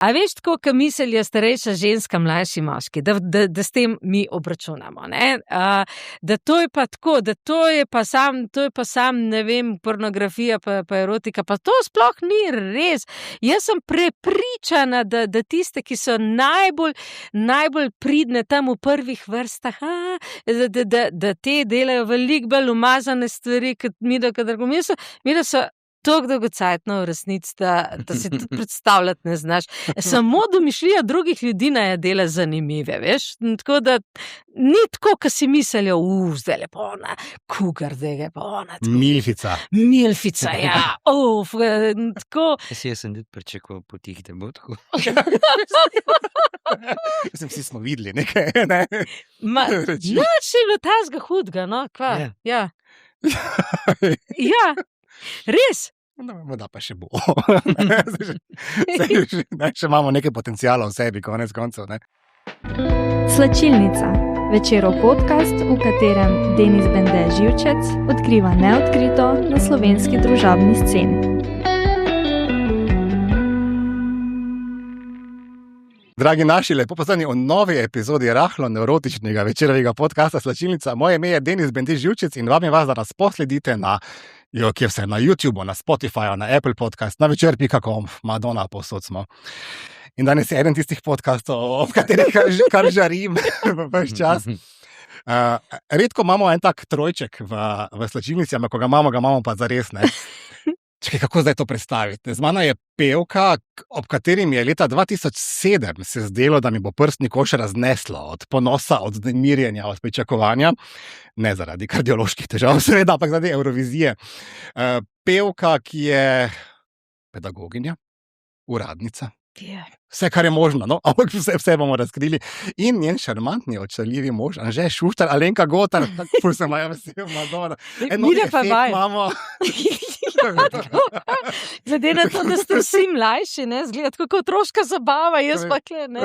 A veš, tako, ko mislijo starejša ženska, mlajši moški, da s tem mi obračunamo, ne? Da to je pa tako, da to je pa sam, ne vem, pornografija pa erotika, pa to sploh ni res. Jaz sem prepričana, da tiste, ki so najbolj pridne tam v prvih vrstah, da te delajo veliko bolj umazane stvari, kot mi, da so toliko dolgocajtno v resnici, da si tudi predstavljati ne znaš. Samo domišljija drugih ljudi naj dela zanimive, veš? Tako da ni tako, ko si mislijo, zdaj je pa ona, kugar, zdaj je pa ona. Milfica, ja. Tako. Jaz sem tudi pričakoval potih, da bo tako. Vsi smo videli nekaj, ne? Noč je bilo tazga hudga, no, kva? Ja. Ja. Res? No, da pa še bo. Še imamo nekaj potencijala v sebi, konec koncev, ne? Slačilnica. Večerov podcast, v katerem Denis Bende Živčec odkriva neodkrito na slovenski družabni sceni. Dragi naši, lepo pozdravljeni v novi epizodi rahlo nevrotičnega večerovega podcasta Slačilnica. Moje ime je Denis Bende Živčec in vabim vas, da nas posledite na YouTube, na Spotify, na Apple Podcast, na večer.com, Madonna, povsod smo. In danes je eden tistih podcastov, ob katerih kar žarim ves čas. Redko imamo en tak trojček v Slačilnici, ampak ko ga imamo pa zares, ne. Čekaj, kako zdaj to predstaviti? Z mano je pevka, ob katerim je leta 2007 se zdelo, da mi bo prstni koš razneslo od ponosa, od mirjenja, od pričakovanja. Ne zaradi kardioloških težav, seveda, ampak zaradi Evrovizije. Pevka, ki je pedagoginja, uradnica. Vse, kar je možno, no? Ampak vse bomo razkrili. In njen šarmantni, očarljivi mož, Anže Šuštar, Alenka Gotar, tako se imajo vsi, Madonna. Mire pa vaj. Glede na to, da ste vsi mlajši, ne, zgleda kako otroška zabava, jaz pa kle, ne,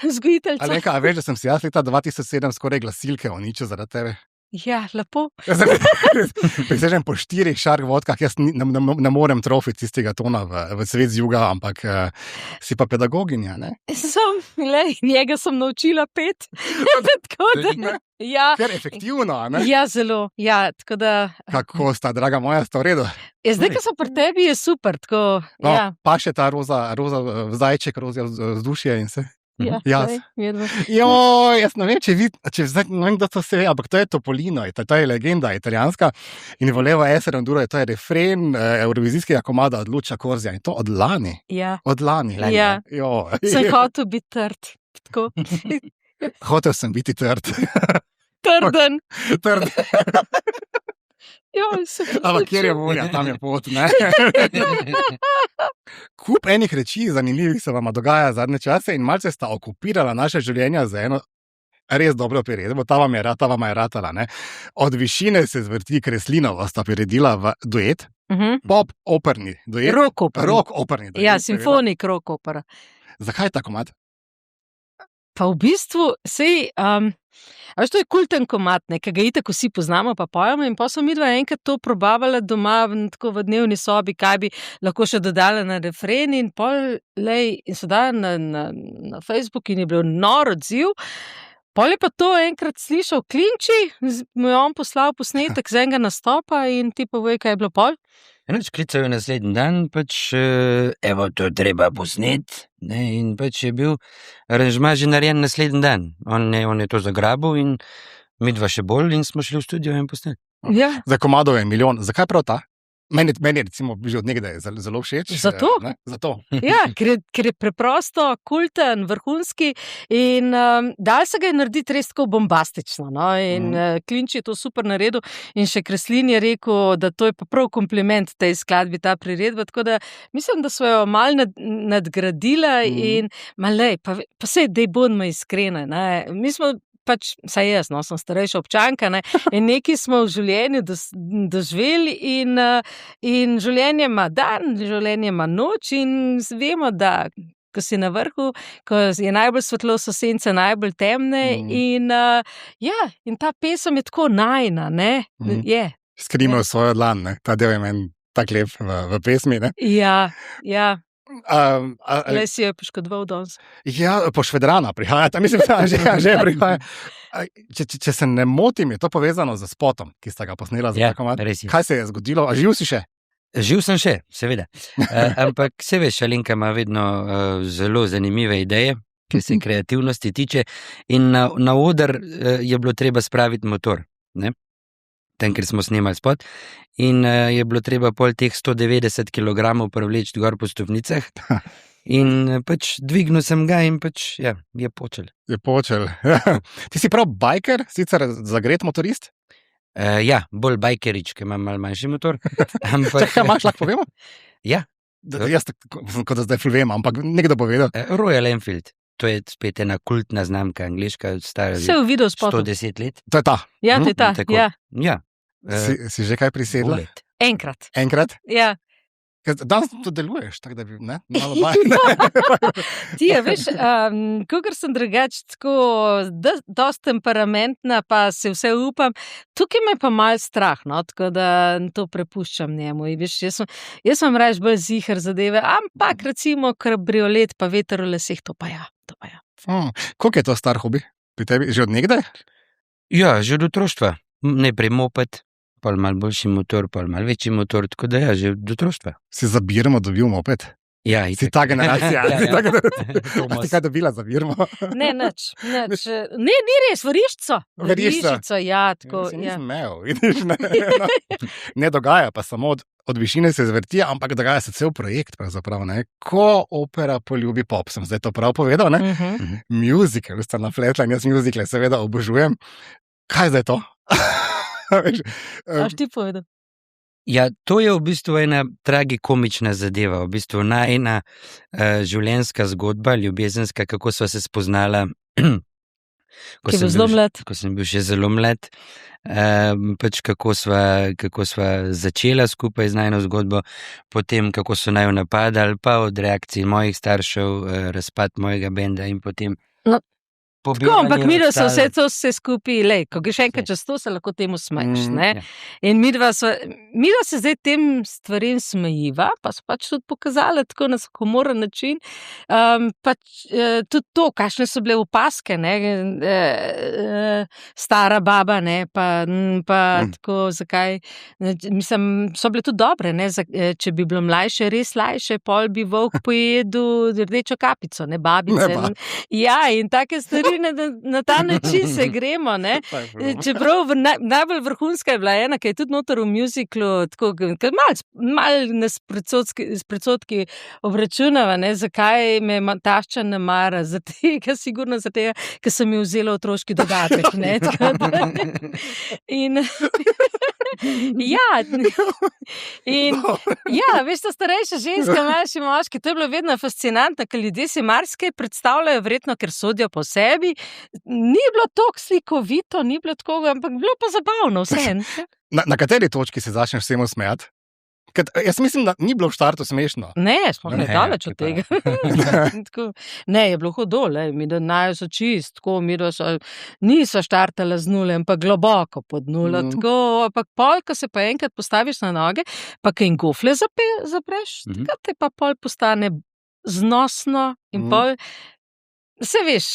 vzgojiteljca. Alenka, a veš, da sem si jaz leta 2007 skoraj glasilke uničil zaradi tebe? Ja, lepo. Prisežem po 4 šark vodkah, jaz ne morem trofiti tistega tona v svet z juga, ampak si pa pedagoginja, ne? Njega sem naučila pet. Tako da, ja. Ker efektivno, ne? Ja, zelo, ja, tako da. Kako sta, draga moja, sta v redu? Zdaj, ko so pri tebi, je super, tako, no, ja. Pa še ta roza zajček, roza vzdušje in se. Ja, jaz ne vem, če zdaj, ne vem, kdo to se ve, ampak to je Topolino, to je legenda italijanska in Volevo essere un duro, to je refren eurovizijskega komada od Luča Korzija in to od lani. Ja. Od lani. Ja. Sem hotel biti trd. Tako. Hotel sem biti trd. Trden. Ampak kjer je volja, tam je pot, ne? Kup enih reči zanimivih se vama dogaja zadnje čase in malce sta okupirala naše življenja za eno res dobro priredbo. Ta vam je ratala, ne? Od višine se zvrti Kreslinovo, sta priredila v duet, pop operni duet. Rock operni duet. Ja, simfonik rock opera. Zakaj ta komad? Pa v bistvu, veš, to je kulten komad, ki ga itak vsi poznamo pa pojemo in pa so midva enkrat to probavala doma tako v dnevni sobi, kaj bi lahko še dodala na refren in so dala na Facebook in je bil nor odziv. Pol je pa to enkrat slišal Klinči, mu je on poslal posnetek z enega nastopa in ti povej, kaj je bilo pol. Enoč klical je naslednji dan, evo, to treba posnet, ne, in je bil aranžma že narejen naslednji dan. On je to zagrabil in midva še bolj in smo šli v studio in posnet. Ja. Za komadov je milijon. Zakaj prav ta? Meni je recimo že od nekdaj zelo všeč. Zato? Zato. Ja, ker je preprosto, kulten, vrhunski in dal se ga je narediti res tako bombastično. No? In Klinč je to super naredil in še Kreslin je rekel, da to je pa prav kompliment tej skladbi, ta priredba, tako da mislim, da so jo malo nadgradila in pa sej, dej bodimo iskrene. Ne? Mi smo saj jaz, sem starejša občanka, ne, in nekaj smo v življenju doživeli in življenje ima dan, življenje ima noč in vemo, da ko si na vrhu, ko je najbolj svetlo, so sence najbolj temne in in ta pesem je tako najina, ne, je. Skrime v svojo dlan, ne, ta del je meni tak lep v pesmi, ne. Ja. Le si je poškodoval danes. Ja, Pošvedrana prihaja, tam mislim, da že prihaja. Če se ne motim, je to povezano z spotom, ki sta ga posnela za tako malo. res je. Kaj se je zgodilo? A živ si še? Živ sem še, seveda. Ampak se veš, Alenka ima vedno zelo zanimive ideje, ki se kreativnosti tiče, in na oder je bilo treba spraviti motor, ne? Tam, kjer smo snemali spot, in je bilo treba pol teh 190 kg prevleči gor po stopnicah, in pač dvignil sem ga in pač, ja, je počel. Je počel. Ti si prav biker, sicer zagret motorist? Ja, bolj bajkerič, ki ima malo manjši motor. Ampak, Kaj imaš, lahko povemo? Ja, Jaz kot da zdaj ful vem, ampak nekdo povedal. Royal Enfield. To je spet ena kultna znamka, angliška, stara Vse v videu spotu. 110 let. To je ta. Ja, to je ta. Tako. Ja. Ja. Si že kaj prisedla? Bullet. Enkrat. Enkrat? Ja. Danes to deluješ, tako da bi, ne? Malo baj. Ti je, veš, kakor sem drugač tako dost temperamentna, pa se vse upam, tukaj me pa malo strah, no, tako da to prepuščam njemu. In, veš, jaz sem raje bolj ziher zadeve, ampak recimo kabriolet pa veter v leseh, to pa ja. Koliko je to star hobi pri tebi? Že od nekdaj? Ja, že od otroštva. Najprej moped, pol malo boljši motor, pol malo večji motor, tako da ja, že od otroštva. Si za Birmo dobil moped? Ja, Si ta generacija. Ja, Si ja. ta generacija. A si kaj dobila za Birmo? Ne, nič. Ne, ni res, veriščico. Veriščico. Ja, tako, Si ja. nisem imel, vidiš, ne. No. Ne dogaja pa samo od višine se zvrti, ampak dogaja se cel projekt pravzaprav, ne. Ko opera poljubi pop, sem zdaj to prav povedal, ne. Musical, sta napletla in jaz musicale seveda obožujem. Kaj zdaj to? Veš, Až ti povedal? Ja, to je v bistvu ena tragikomična zadeva, v bistvu ena življenjska zgodba, ljubezenska, kako sva se spoznala, Ki je bil zelo mlad. ko sem bil še zelo mlad, pač kako sva začela skupaj z najno zgodbo, potem kako so naju napadali, pa od reakcij mojih staršev, razpad mojega benda in potem No, Tako, ampak mi da so ostalo. vse to skupaj, lej, ko greš enkrat čez to, se lahko temu smeješ, ne? Ja. In mi dva se zdaj tem stvarem smejiva, pa so pač tudi pokazali tako na humoren način, tudi to, kakšne so bile opaske, ne, stara baba, ne, pa tako, zakaj, mislim, so bile tudi dobre, ne, če bi bilo mlajše, res mlajše, pol bi volk pojedel rdečo kapico, ne, babice. Ne, Ja, in take stvari na ta način se gremo, ne. Čeprav najbolj vrhunska je bila ena, ki je tudi noter v musiclu, tako, mal nas s predsodki obračunava, ne, zakaj me tašča ne mara, sigurno zato, ker sem mi vzela otroški dodatek, ne, tako da. In ja, veš, ta starejša ženska, mlajši moški, to je bilo vedno fascinantno, ker ljudje si marsikaj predstavljajo, verjetno, ker sodijo po sebi. Ni bilo tako slikovito, ni bilo tako, ampak bilo pa zabavno vseeno. Na kateri točki se začneš vsemu smejati? Jaz mislim, da ni bilo v štartu smešno. Ne, sploh ne, daleč od kaj tega. Tako, ne, je bilo hudo, mi da naj so čist, tako, mi da so, niso štartale z nule, ampak globoko pod nulo, tako, ampak pol, ko se pa enkrat postaviš na noge, pa kaj in gofle zapreš, takrat te pa pol postane znosno in pol. Se veš,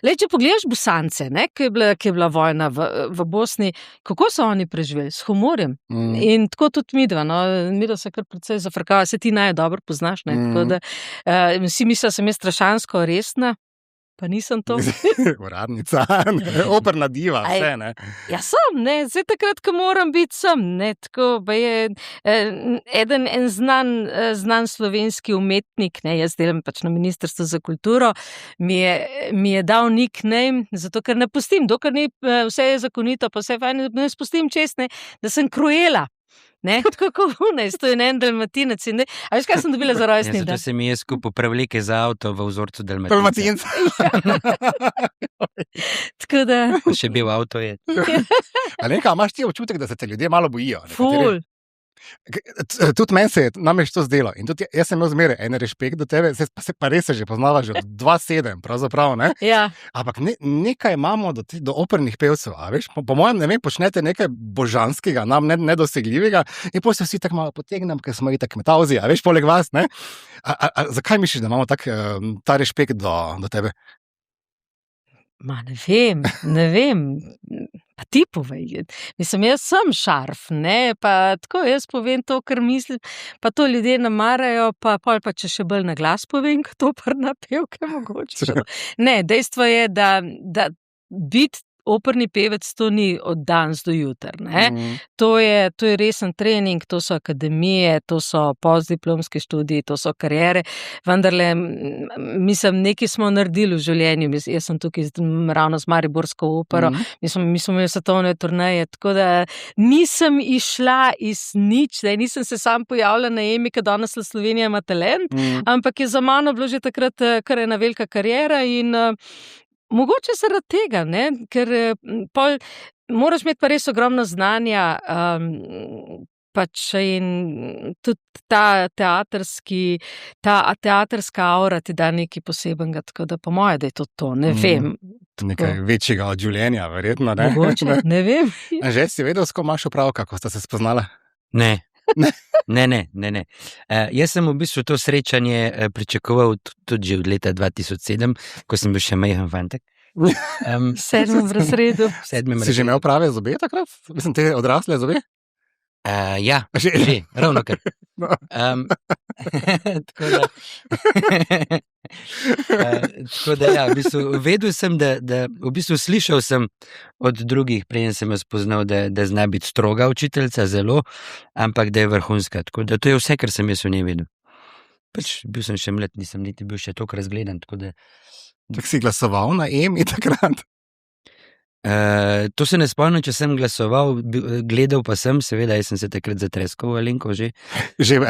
če pogledaš Bosance, ne, ki je bila vojna v Bosni, kako so oni preživeli? S humorjem. In tako tudi midva, no, midva se kar precej zafrkava, se ti dobro poznaš, ne, tako da vsi mislijo, sem jaz strašansko resna, pa nisem to. Uradnica, operna diva, vse, ne. Ja, sem, ne, zdaj takrat, ko moram biti, sem, ne, tako, pa je en znan slovenski umetnik, ne, jaz delam pač na Ministrstvu za kulturo, mi je dal nickname, zato ker ne pustim, dokler ni vse je zakonito, pa vse fajn, ne spustim čest, ne, da sem Cruella. Ne, tako kot vnaj, to je en dalmatinec. A veš, kaj sem dobila za rojstni dan? Zato se mi je skupaj prevleke za avto v vzorcu dalmatinca. Dalmatinca. Tako da. Še bil avto je. Alenka, imaš ti občutek, da se te ljudje malo bojijo? Ful. Tudi meni se je namreč to zdelo. In tudi jaz sem imel zmeraj en respekt do tebe, se pa res že poznava že od 2-7, pravzaprav, ne? Ja. Ampak nekaj imamo do opernih pevcev, a veš, po mojem, ne vem, počnete nekaj božanskega, nam nedosegljivega in potem se vsi tako malo potegnem, ker smo itak metavzi, a veš, poleg vas, ne? Zakaj misliš, da imamo ta respekt do tebe? Ma ne vem. Pa ti povej. Mislim, jaz sem šarf, ne, pa tako jaz povem to, kar mislim, pa to ljudje namarajo, pa pol pa če še bolj na glas povem, kot operna pevka mogoče. Ne, dejstvo je, da biti operni pevec, to ni od danes do jutri, ne. To je resen trening, to so akademije, to so postdiplomski študiji, to so kariere, vendarle, mislim, nekaj smo naredili v življenju, jaz sem tukaj ravno z Mariborsko opero, mi smo imeli svetovne turneje, tako da nisem išla iz nič, da nisem se sam pojavila na Emi, ker danes Slovenija ima talent, ampak je za mano bilo že takrat kar ena velika kariera in mogoče zaradi tega, ne, ker pol moraš imeti pa res ogromno znanja, pač in tudi ta teatrska aura ti da nekaj posebenega, tako da po moje, da je to, ne vem. Nekaj večjega od življenja, verjetno, ne? Mogoče, ne vem. Že si vedel, s kom imaš opravka, ko sta se spoznala? Ne. Ne. Jaz sem v bistvu to srečanje pričakoval tudi že od leta 2007, ko sem bil še majhen fantek. Sedmem razredu. Si že imel prave zobe takrat? Mislim, te odrasle zobe? Ja, že, ravno kar. Tako da, ja, v bistvu, vedel sem, da v bistvu slišal sem od drugih, preden sem jo spoznal, da zna biti stroga učiteljica, zelo, ampak da je vrhunska. Tako da to je vse, kar sem jaz o njej vedel. Pač bil sem še mlad, nisem niti bil še toliko razgledan, tako da... Tak si glasoval na Emi takrat? To se ne spomnim, če sem glasoval, gledal pa sem, seveda, jaz sem se takrat zatreskal, Alenko, že. Že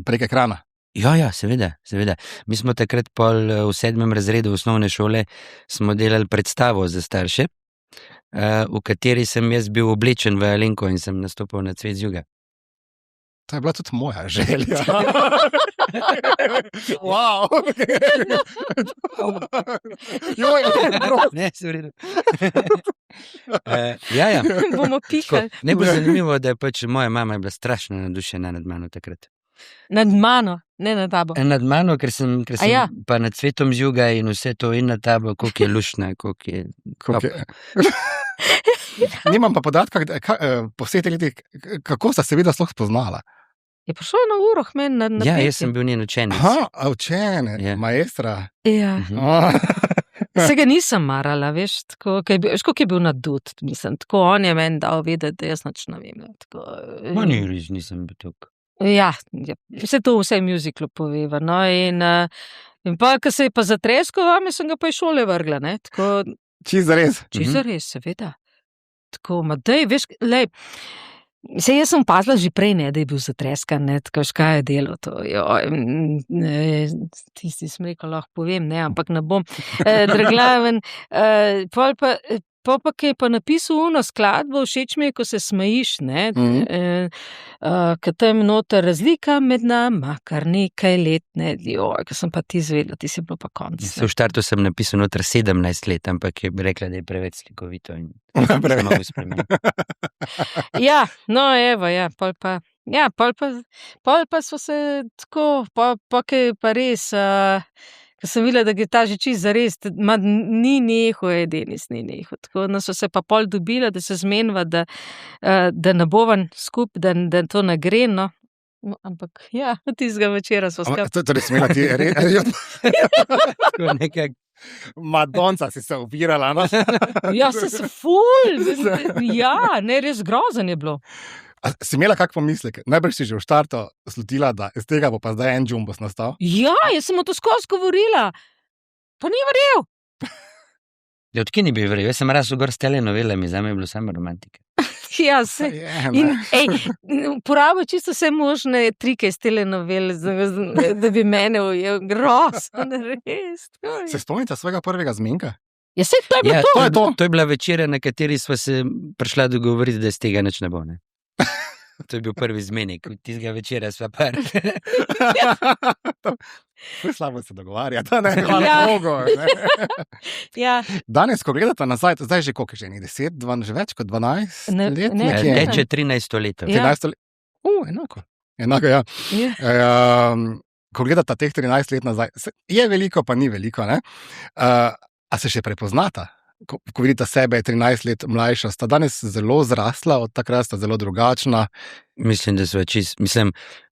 prek ekrana? Ja, seveda. Mi smo takrat v 7. razredu osnovne šole smo delali predstavo za starše, v kateri sem jaz bil oblečen v Alenko in sem nastopil na Cvet z juga. To je bila tudi moja želja. Wow. Ne, se vredo. Ja. Bomo pikali. Najbolj zanimivo, da je pač moja mama je bila strašno nadušena nad mano takrat. Nad mano, ne nad tabo. Nad mano, ker sem pa nad Cvetom z juga in vse to in nad tabo, koliko je luštna, koliko je... Nimam pa podatka, po vseh teh letih, kako sta se videla sploh spoznala? Je prišel na uro k meni na Ja, jaz sem bil njen učenec. Učenec, maestra. Ja. Se ga nisem marala, veš, tako, koliko je bil nadut, mislim, tako on je meni dal vedeti, da jaz nič ne vem. Nisem bil tukaj. Ja, vse to vse v muziklu poveva, no, in pa, ko se je pa zatreskal, sem ga pa iz šole vrgla, ne, tako... Čisto res? Čisto res, seveda. Tako, daj, veš, lej, jaz sem opazila že prej, ne, da je bil zatreskan, ne, tako, kaj je delo to, tisti sem rekel, lahko povem, ne, ampak ne bom. Draglaven, pa ki je pa napisal uno skladbo, všeč mi je, ko se smejiš, ne, ko tam nota razlika med nama, kar nekaj let, ne, ko sem pa ti izvedela, ti si bilo pa konc. V štartu sem napisal noter 17 let, ampak je rekla, da je preveč slikovito in se mogo spremeniti. Ja, no, evo, ja, pol pa so se tako, pa ki pa res... Ko sem videla, da je ta že čisto zares, ni neho, Denis ni neho. Tako da so se pa pol dobila, da se zmeniva, da ne bovan skup, da to ne gre, no. Ampak ja, tistega večera so skupaj. Torej smela ti Tako nekak... Madonca si se ubirala, no? Ja, se ful, ja, ne, res grozen je bilo. A si imela kak pomislek? Najbrž si že v štartu slutila, da iz tega bo pa zdaj en džumbos nastal? Ja, jaz sem o to skozi govorila. Pa ni verjel. Ja, odkje ni bil verjel? Jaz sem raz gor s telenovele, zame je bilo samo romantike. Ja, se. In, porabil čisto vse možne trike iz telenovele, da bi mene ujel. Grozno, res. Se spomnite svojega prvega zmenka? Ja, se, to je bilo to je bila večera, na kateri sva se prišla dogovoriti, da iz tega nič ne bo, ne? To je bil prvi zmenek, tistega večera sva par. To je slabo se dogovarjati, ne? Hvala Ja. Bogu, ne? Ja, Danes, ko gledate nazaj, zdaj že koliko je že, 10, 12, že več kot 12 Ne- let? ne, nekje? teče Teče 13 let. Ja. 13 let. Enako, ja. ja. Ko gledate teh 13 let nazaj, je veliko, pa ni veliko. Ne? A se še prepoznata? Ko vidite sebe 13 let mlajša, sta danes zelo zrasla, od takrat sta zelo drugačna. Mislim, da sva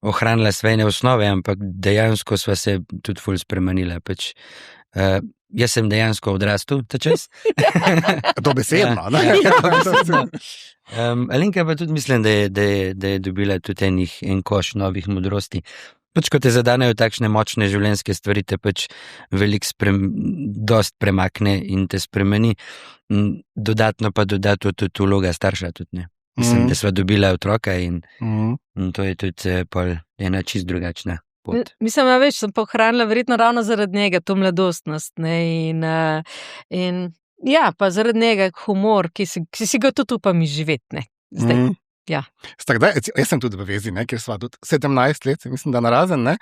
ohranila svoje osnove, ampak dejansko sva se tudi ful spremenila. Jaz sem dejansko odrastel ta čas. Dobesedno. Dobesedno. Alenka pa tudi mislim, da je dobila tudi en koš novih modrosti. Ko te zadanejo takšne močne življenjske stvari, te veliko dost premakne in te spremeni. Dodatno pa dodati tudi vloga starša. Tudi, ne. Mislim, da sva dobila otroka in to je tudi ena čist drugačna pot. Mislim, da sem pa ohranila verjetno ravno zaradi njega to mladostnost. Ne? In ja, pa zaradi njega humor, ki si ga tudi upam izživeti. Zdaj. Ja. Jaz sem tudi v vezi, ker sva tudi 17 let, mislim, da narazen. Ne?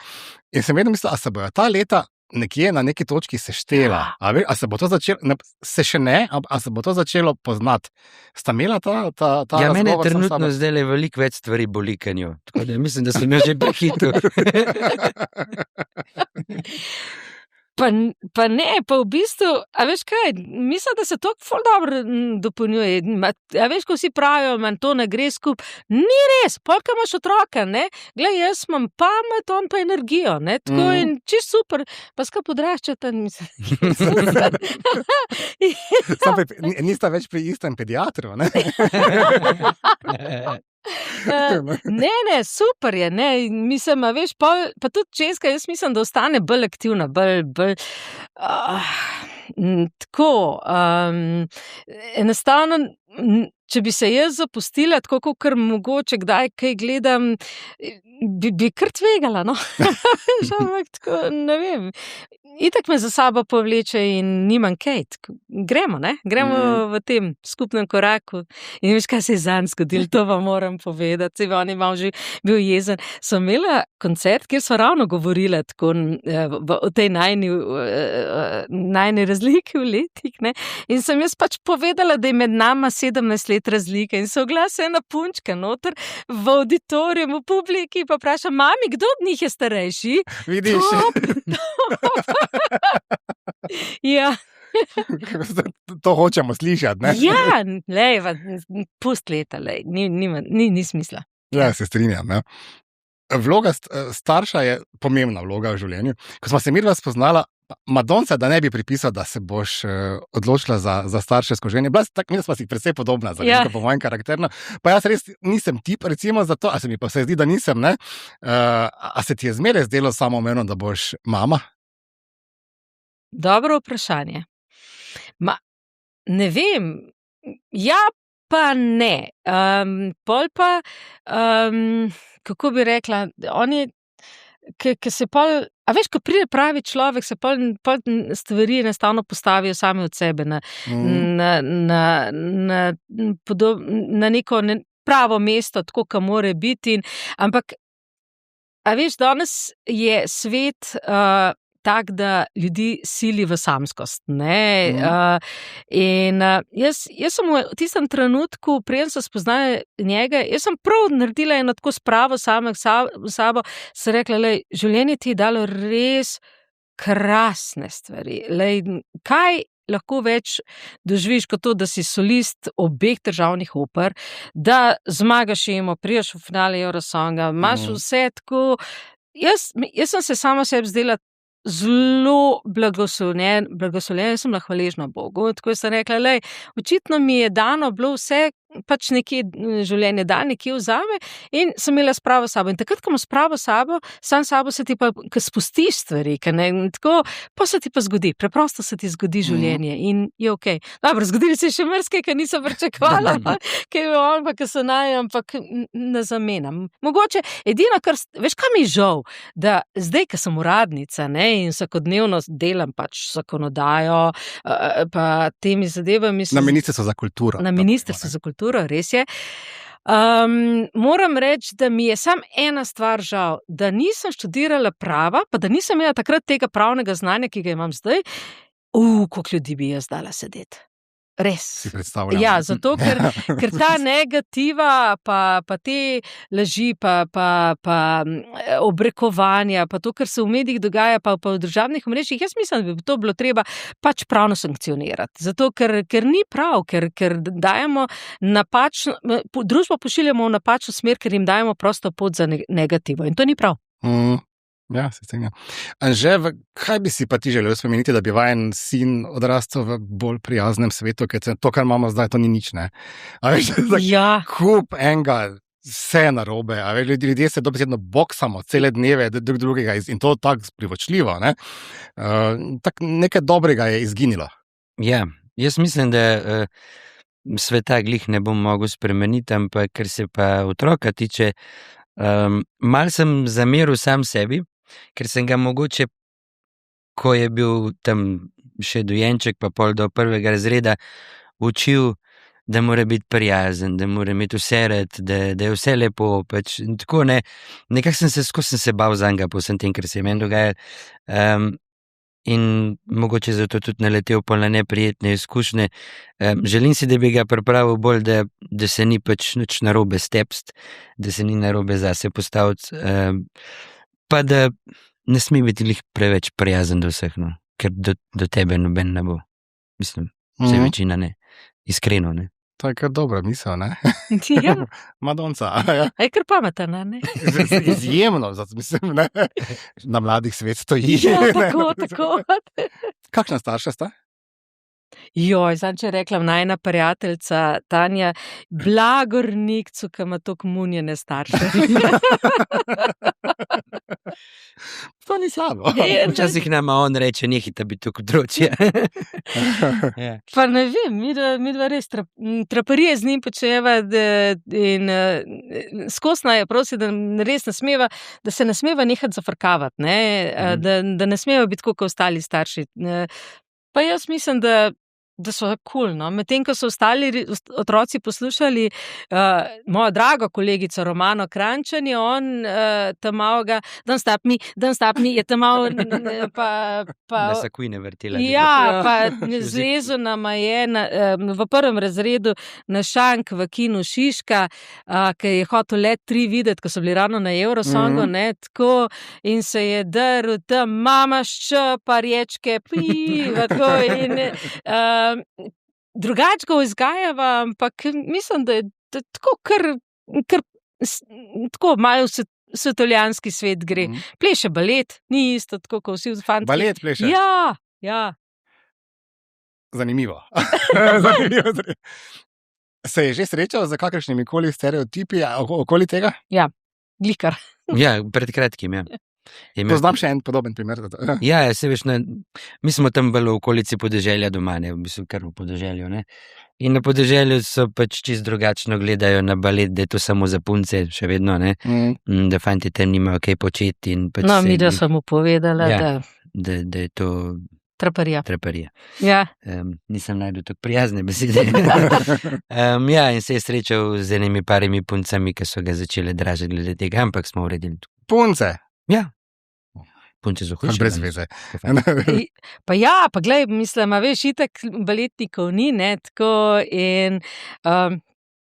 In sem vedno mislila, a se bojo ta leta nekje na neki točki seštela. A se bo to začelo, se še ne, a se bo to začelo poznati. Sta imela ta Ja, mene razgovor trenutno zdaj le veliko več stvari boli kanjo. Tako da mislim, da sem jo že prehitil. Pa ne, pa v bistvu, a veš kaj, mislim, da se to ful dobro dopolnjuje. A veš, ko vsi pravijo, man to ne gre skupaj. Ni res, polka imaš otroka, ne. Glej, jaz imam pamet, on pa energijo, ne. Tako in čisto super, pa skaj podraščata, mislim. Nista več pri istem pediatru, ne? Ne, super je, ne, mislim, a veš, pa tudi ženska, jaz mislim, da ostane bolj aktivna, bolj tako, enostavno, če bi se jaz zapustila, tako kot mogoče kdaj kaj gledam, bi kar tvegala, no. Tako, ne vem. Itak me za sabo povleče in nimam kaj. Gremo, ne? Gremo v tem skupnem koraku. In veš, kaj se je zanj zgodilo, to vam moram povedati. On je malo že bil jezen. So imela koncert, kjer so ravno govorile tako o tej najni razliki v letih, ne? In sem jaz pač povedala, da je med nama 17 let razlike in so glase ena punčka noter v auditoriju, v publiki, pa vpraša, mami, kdo od njih je starejši? Vidiš? Ja. To hočemo slišati, ne? Ja, lej, pust leta, lej, ni smisla. Ja, se strinjam, ne? Vloga starša je pomembna vloga v življenju. Ko smo se midva spoznala, Madonca, da ne bi pripisal, da se boš odločila za starševsko življenje. Mi smo si precej podobna, po mojem karakterno. Pa jaz res nisem tip, recimo, za to, a se mi pa se zdi, da nisem, ne? A se ti je zmeraj zdelo samoumevno, da boš mama? Dobro vprašanje. Ne vem, ja pa ne. Pol pa, kako bi rekla, on je, ki se pol, a veš, ko pride pravi človek, se pol stvari enostavno postavijo same od sebe na neko pravo mesto, tako, kot mora biti. Ampak, a veš, danes je svet tak, da ljudi sili v samskost, ne, in jaz sem v tistem trenutku, preden sem spoznala njega, jaz sem prav naredila eno tako spravo same sabo, sem rekla, lej, življenje ti je dalo res krasne stvari, lej, kaj lahko več doživiš kot to, da si solist obeh državnih oper, da zmagaš Emo, priješ v finale Eurosonga, imaš vse tako, jaz sem se sama sebi zdela zelo blagoslovljena, sem bila hvaležna Bogu. Tako sem rekla, lej, očitno mi je dano bilo vse, pač nekje življenje da, nekje vzame in sem imela spravo sabo. In takrat, ko imaš spravo sabo, sam sabo se ti pa, ko spustiš stvari, tako, pa se ti pa zgodi, preprosto se ti zgodi življenje in je okej. Dobro, zgodili se še mrske, ker nisem pričakovala, ker je on pa, ker se naj, ampak ne zamenjam. Mogoče, edino, kar, veš, kaj mi je žal, da zdaj, ko sem uradnica, ne, in vsakodnevno delam pač zakonodajo, pa temi zadevami. Na Ministrstvu za kulturo. Na Ministrstvu za kulturo, res je. Moram reči, da mi je samo ena stvar žal, da nisem študirala prava, pa da nisem imela takrat tega pravnega znanja, ki ga imam zdaj. Koliko ljudi bi jaz dala sedeti. Res. Si predstavljam. Ja, zato, ker ta negativa, pa te laži, pa obrekovanja, pa to, kar se v medijih dogaja, pa v državnih omrežjih, jaz mislim, da bi to bilo treba pač pravno sankcionirati. Zato, ker ni prav, ker dajemo napačno, družbo pošiljamo v napačno smer, ker jim dajemo prosto pot za negativo. In to ni prav. Ja, se strinjam. Anže, kaj bi si pa ti želel spomeniti, da bi vajen sin odrastel v bolj prijaznem svetu, ker to, kar imamo zdaj, to ni nič, ne? A veš, kup enega, vse narobe, a veš, ljudje se dobesedno boksamo cele dneve drug drugega in to tako privočljivo, ne? Tak nekaj dobrega je izginilo. Ja, jaz mislim, da sveta glih ne bom mogel spremeniti, ampak ker se pa otroka tiče, mal sem zameril sam sebi, ker sem ga mogoče, ko je bil tam še dojenček, pa pol do 1. razreda, učil, da mora biti prijazen, da mora imeti vse rad, da je vse lepo, pač tako ne, nekako sem se bal za njega, po vsem tem, ker se je meni dogajalo, in mogoče zato tudi naletel pol na neprijetne izkušnje. Želim si, da bi ga pripravil bolj, da se ni pač nič narobe stepst, da se ni narobe zase postaviti, pa da ne sme biti lih preveč prijazen do vseh, no, ker do tebe noben ne bo. Mislim, vse večina ne. Iskreno, ne. To je kar dobra misel, ne? Ja. Madonca. Ja. Je kar pameten, ne? Izjemno, mislim, ne? Na mladih svet stoji. Ja, tako. Kakšna starša sta? Joj, zdaj, če reklam, najna prijateljica Tanja, blagornikcu, ki ima to komunjene starše. To ni slabo. Včasih nama on reče, nehite biti tukaj dročje. Pa ne vem, mi dva res traparije z njim počeva in skosna je prosi, da res ne smeva, da se ne smeva nehati zafrkavati, ne? Da ne smeva biti kot ostali starši. Pa jaz mislim, da so cool, no. Medtem, ko so ostali otroci poslušali mojo drago kolegico Romano Kranjčan, je on tam malega, don't stop me, je tam malo Da se kujne vrtila. Ja, pa zlezu nama je v 1. razredu na šank v kinu Šiška, ki je hotel Let 3 videti, ko so bili ravno na Eurosongu, ne, tako, in se je drl tam, mama ščepa, rječke, tako, in drugače ga vzgajava, ampak mislim, da je tako kar tako malo svetovljanski svet gre. Pleše balet, ni isto tako, kot vsi fanti. Balet plešeš? Ja. Zanimivo. Se je že srečal z kakršnimi koli stereotipi okoli tega? Ja, glikar. Ja, pred kratkim, ja. Poznam še en podoben primer. Ja, se veš, mi smo tam bolj v okolici podeželja doma, ne, v bistvu kar v podeželju, ne. In na podeželju so pač čisto drugačno gledajo na balet, da je to samo za punce, še vedno, ne, da fanti tam nimajo kaj početi. Pač no, mi da sem mu povedala, ja, da je to traparija. Ja. Nisem najdel tako prijazne besede. Ja, in se je srečal z enimi parimi puncami, ki so ga začele dražiti glede tega, ampak smo uredili. Punce? Ja. Punce so hujše. Brez veze. Pa ja, pa glej, mislim, veš, itak baletnikov ni, ne, tako, in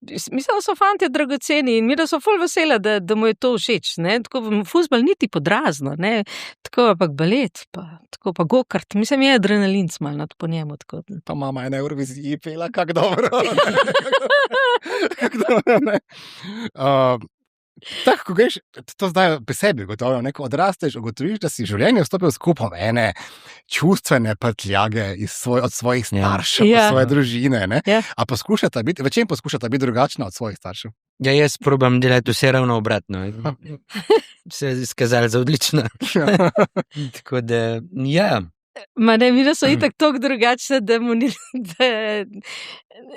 mislim, da so fantje dragoceni in mi, da so ful vesela, da mu je to všeč, ne, tako fuzbal niti podrazno, ne, tako, ampak balet, pa gokart, mislim, je adrenalin mal nad po njemu, tako. Pa mama je na Euroviziji pela, kak dobro. Kak dobro, ne. Tako, ko greš, to zdaj pri sebi gotovo, neko odrasteš, ugotoviš, da si življenje vstopil skupaj ene čustvene prtljage od svojih staršev, od svoje družine, ne? A poskušata biti, v čem poskušata biti drugačna od svojih staršev? Ja, jaz probam delati vse ravno obratno. Se je izkazalo za odlično. Tako da, ja. Ma ne, mi da so itak toliko drugačne, da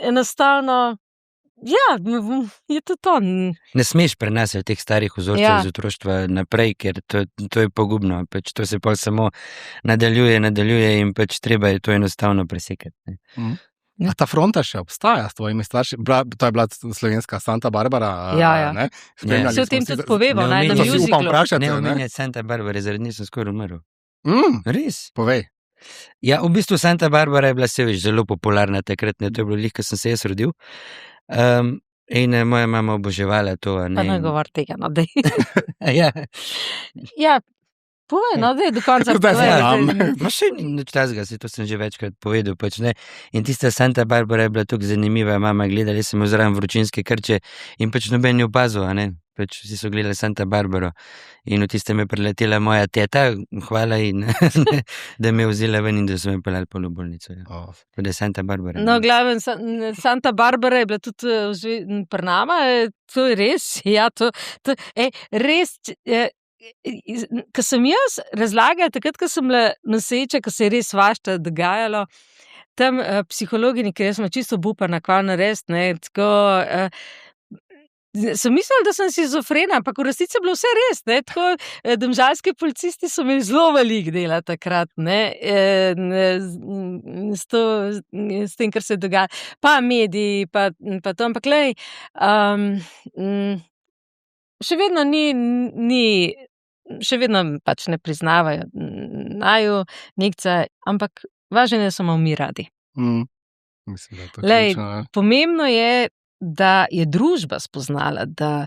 enostavno. Ja, je to. Ne smeš prenašati teh starih vzorcev iz otroštva naprej, ker to je pogubno. Pač to se pol samo nadaljuje in pač treba je to enostavno presekati. A ta fronta še obstaja s tvojimi starši? To je bila slovenska Santa Barbara. Ja. Ne? Spremljali Se o tem smo tudi povedal, na To si upam musiclu. vprašati. Ne Ne? omenjati Santa Barbara, zaradi nisem skoraj umrl. Res? Povej. Ja, v bistvu Santa Barbara je bila zelo popularna takrat, ne, to je bilo lih, ko sem se jaz rodil. In moja mama oboževala to. Pa ne govor tega, no, dej. Ja, Ja, povej, no, dej do konca. Zdaj se povej, dam. dej. ma še nič tazga, to sem že večkrat povedal. Pač, ne. In tista Santa Barbara je bila tako zanimiva, mama gledali smo zraven vročinske krče in pač noben je opazil, a ne. Pač vsi so gledali Santa Barbaro in v tistem je priletela moja teta, hvala in da me je vzela ven in da so me peljali po bolnico. Ja. Oh. Da je Santa Barbara. No, glavno, Santa Barbara je bila tudi pri nama, to je res, ja, res, ko sem jaz razlagala, takrat, ko sem bila noseča, ko se je res svašta dogajalo, tam psihologinji, ker jaz sem čisto obupana, kva narediti, ne, tako, sem mislila, da sem šizofrena, ampak v resnici je bilo vse res, ne, tako, domžalski policisti so imeli zelo veliko dela takrat, ne, s tem, kar se je dogajalo, pa mediji, pa to, ampak glej, še vedno še vedno pač ne priznavajo naju, nekca, ampak važno je, da smo mi radi. Mislim, da je to Lej, ključno, ne? pomembno je, da je družba spoznala, da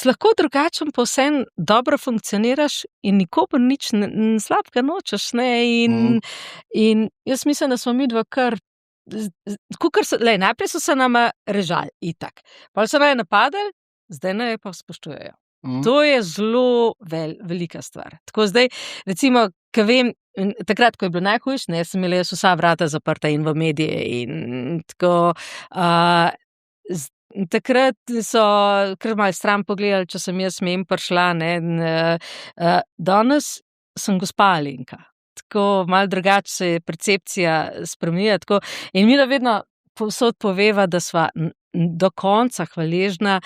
lahko drugačen pa vsem dobro funkcioniraš in nikomu nič slabega nočeš, ne, in jaz mislim, da smo midva kar, najprej so se nama režali, itak, pa so naj napadali, zdaj naj pa spoštujejo. To je zelo velika stvar. Tako zdaj, recimo, ko vem, takrat, ko je bilo najhujše, ne, sem imela jaz vsa vrata zaprta in v medije in tako, takrat so kar malo stran pogledali, če sem jaz mimo prišla, ne, danes sem gospa Alenka. Tako malo drugače se je percepcija spremenila, tako, in mi vedno povsod poveva, da sva do konca hvaležna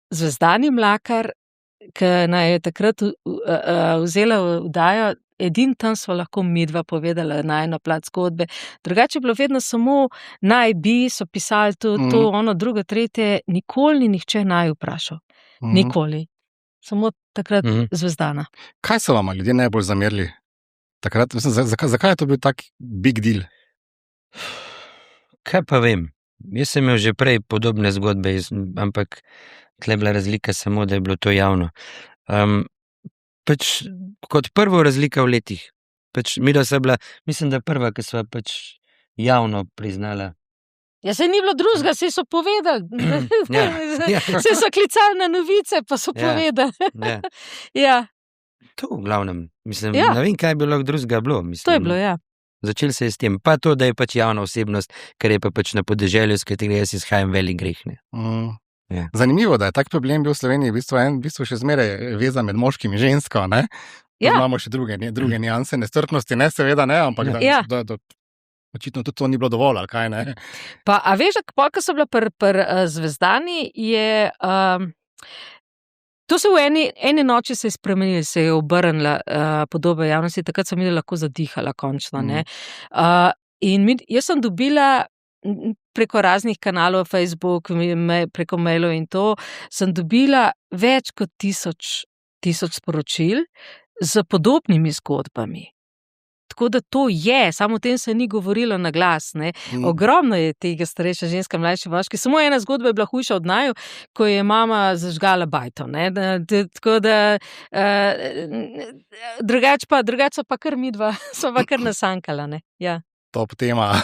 Zvezdani Mlakar, ki naj je takrat vzela vdajo, edin tam sva lahko midva povedala najino plat zgodbe. Drugače je bilo vedno samo naj bi, so pisali to, ono, drugo, tretje, nikoli ni nihče naj vprašal. Nikoli. Samo takrat Zvezdana. Kaj so vama ljudje najbolj zamerili takrat? Mislim, zakaj je to bil tak big deal? Kaj pa vem? Jaz sem imel že prej podobne zgodbe, ampak tle je bila razlika samo, da je bilo to javno. Pač kot prvo razlika v letih. Pač midva sva bila, mislim, da prva, ki sva pač javno priznala. Ja, se ni bilo drugega, se so povedali. Ja. Se so klicali na novice, pa so povedali. Ja. Ja, To v glavnem. Mislim, Ja. ne vem, kaj bi lahko drugega bilo. Mislim, to je bilo, ja. Začeli se je s tem. Pa to, da je pač javna osebnost, ker je pa pač na podeželju, s katerega jaz izhajam, velik greh. Ne. Ja. Zanimivo, da je tak problem bil v Sloveniji v bistvu še zmeraj veza med moškim in žensko, ne? Ja. Imamo še druge nianse nestrpnosti, ne, seveda ne, ampak Ja. očitno tudi to ni bilo dovolj, ali kaj, ne? Pa, a veš, da ko so bila pri Zvezdani, je to se v eni noči se je spremenilo, se je obrnila podoba javnosti, takrat sem videla lahko zadihala končno, ne. In jaz sem dobila preko raznih kanalov, Facebook, preko mailov in to, sem dobila več kot tisoč sporočil z podobnimi zgodbami. Tako da to je, samo o tem se ni govorilo na glas, ne. Ogromno je tega starejša ženska, mlajši moški. Samo ena zgodba je bila hujša od naju, ko je mama zažgala bajto, ne. Tako da drugače so pa kar midva, so pa kar nasankala, ne. Ja. Top tema.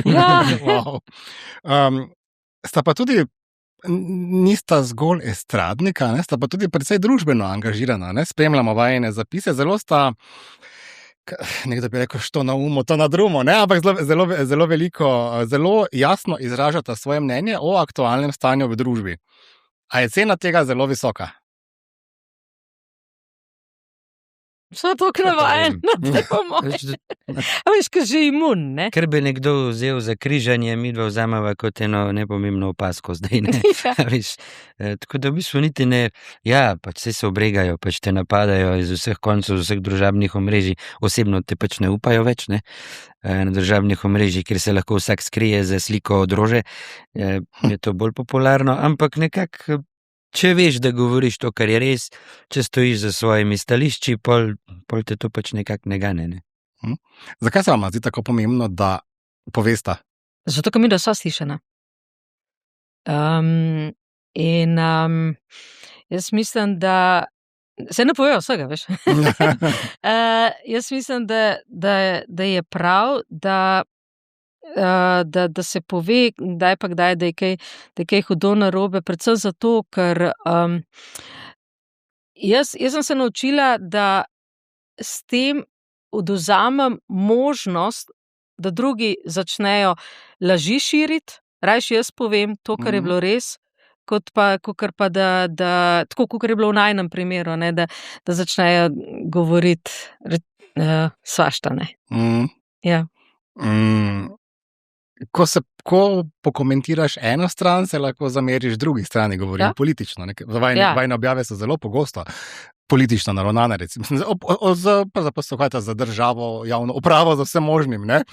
Ja. Wow. Sta pa tudi, nista zgolj estradnika, ne? Sta pa tudi precej družbeno angažirana, ne? Spremljamo vajine zapise, zelo sta, nekdo bi rekel, što na umu, to na drumo, ne? Ampak zelo veliko, zelo jasno izražata svoje mnenje o aktualnem stanju v družbi. A je cena tega zelo visoka? So tako navajen na te pomoči. A veš, kaj že imun, ne? Ker bi nekdo vzel za križanje, midva vzameva kot eno nepomembno opasko zdaj, ne? A veš, tako da v bistvu niti ne, ja, pač vse se obregajo, pač te napadajo iz vseh koncev, z vseh družabnih omrežij, osebno te pač ne upajo več, ne? Na družabnih omrežjih, kjer se lahko vsak skrije za sliko od rože, je to bolj popularno, ampak nekako, če veš, da govoriš to, kar je res, če stojiš za svojimi stališči, pol te to pač nekako ne gane, ne? Zakaj se vam zdi tako pomembno, da povesta? Zato, ker mi da sva slišana. Jaz mislim, da se ne povejo vsega, veš. Jaz mislim, da je prav, da se pove, kdaj pa kdaj, da je kaj hudo narobe, predvsem zato, ker jaz sem se naučila, da s tem odvzamem možnost, da drugi začnejo laži širiti, rajši jaz povem to, kar je bilo res, kakor pa tako, kakor je bilo v najinem primeru, ne, da začnejo govoriti svašta, ne. Ja. Ko pokomentiraš eno stran, se lahko zameriš drugi strani, govorim politično. Vajne objave so zelo pogosto politično naravnane, recimo. Za državo, javno upravo, za vse možnim, ne?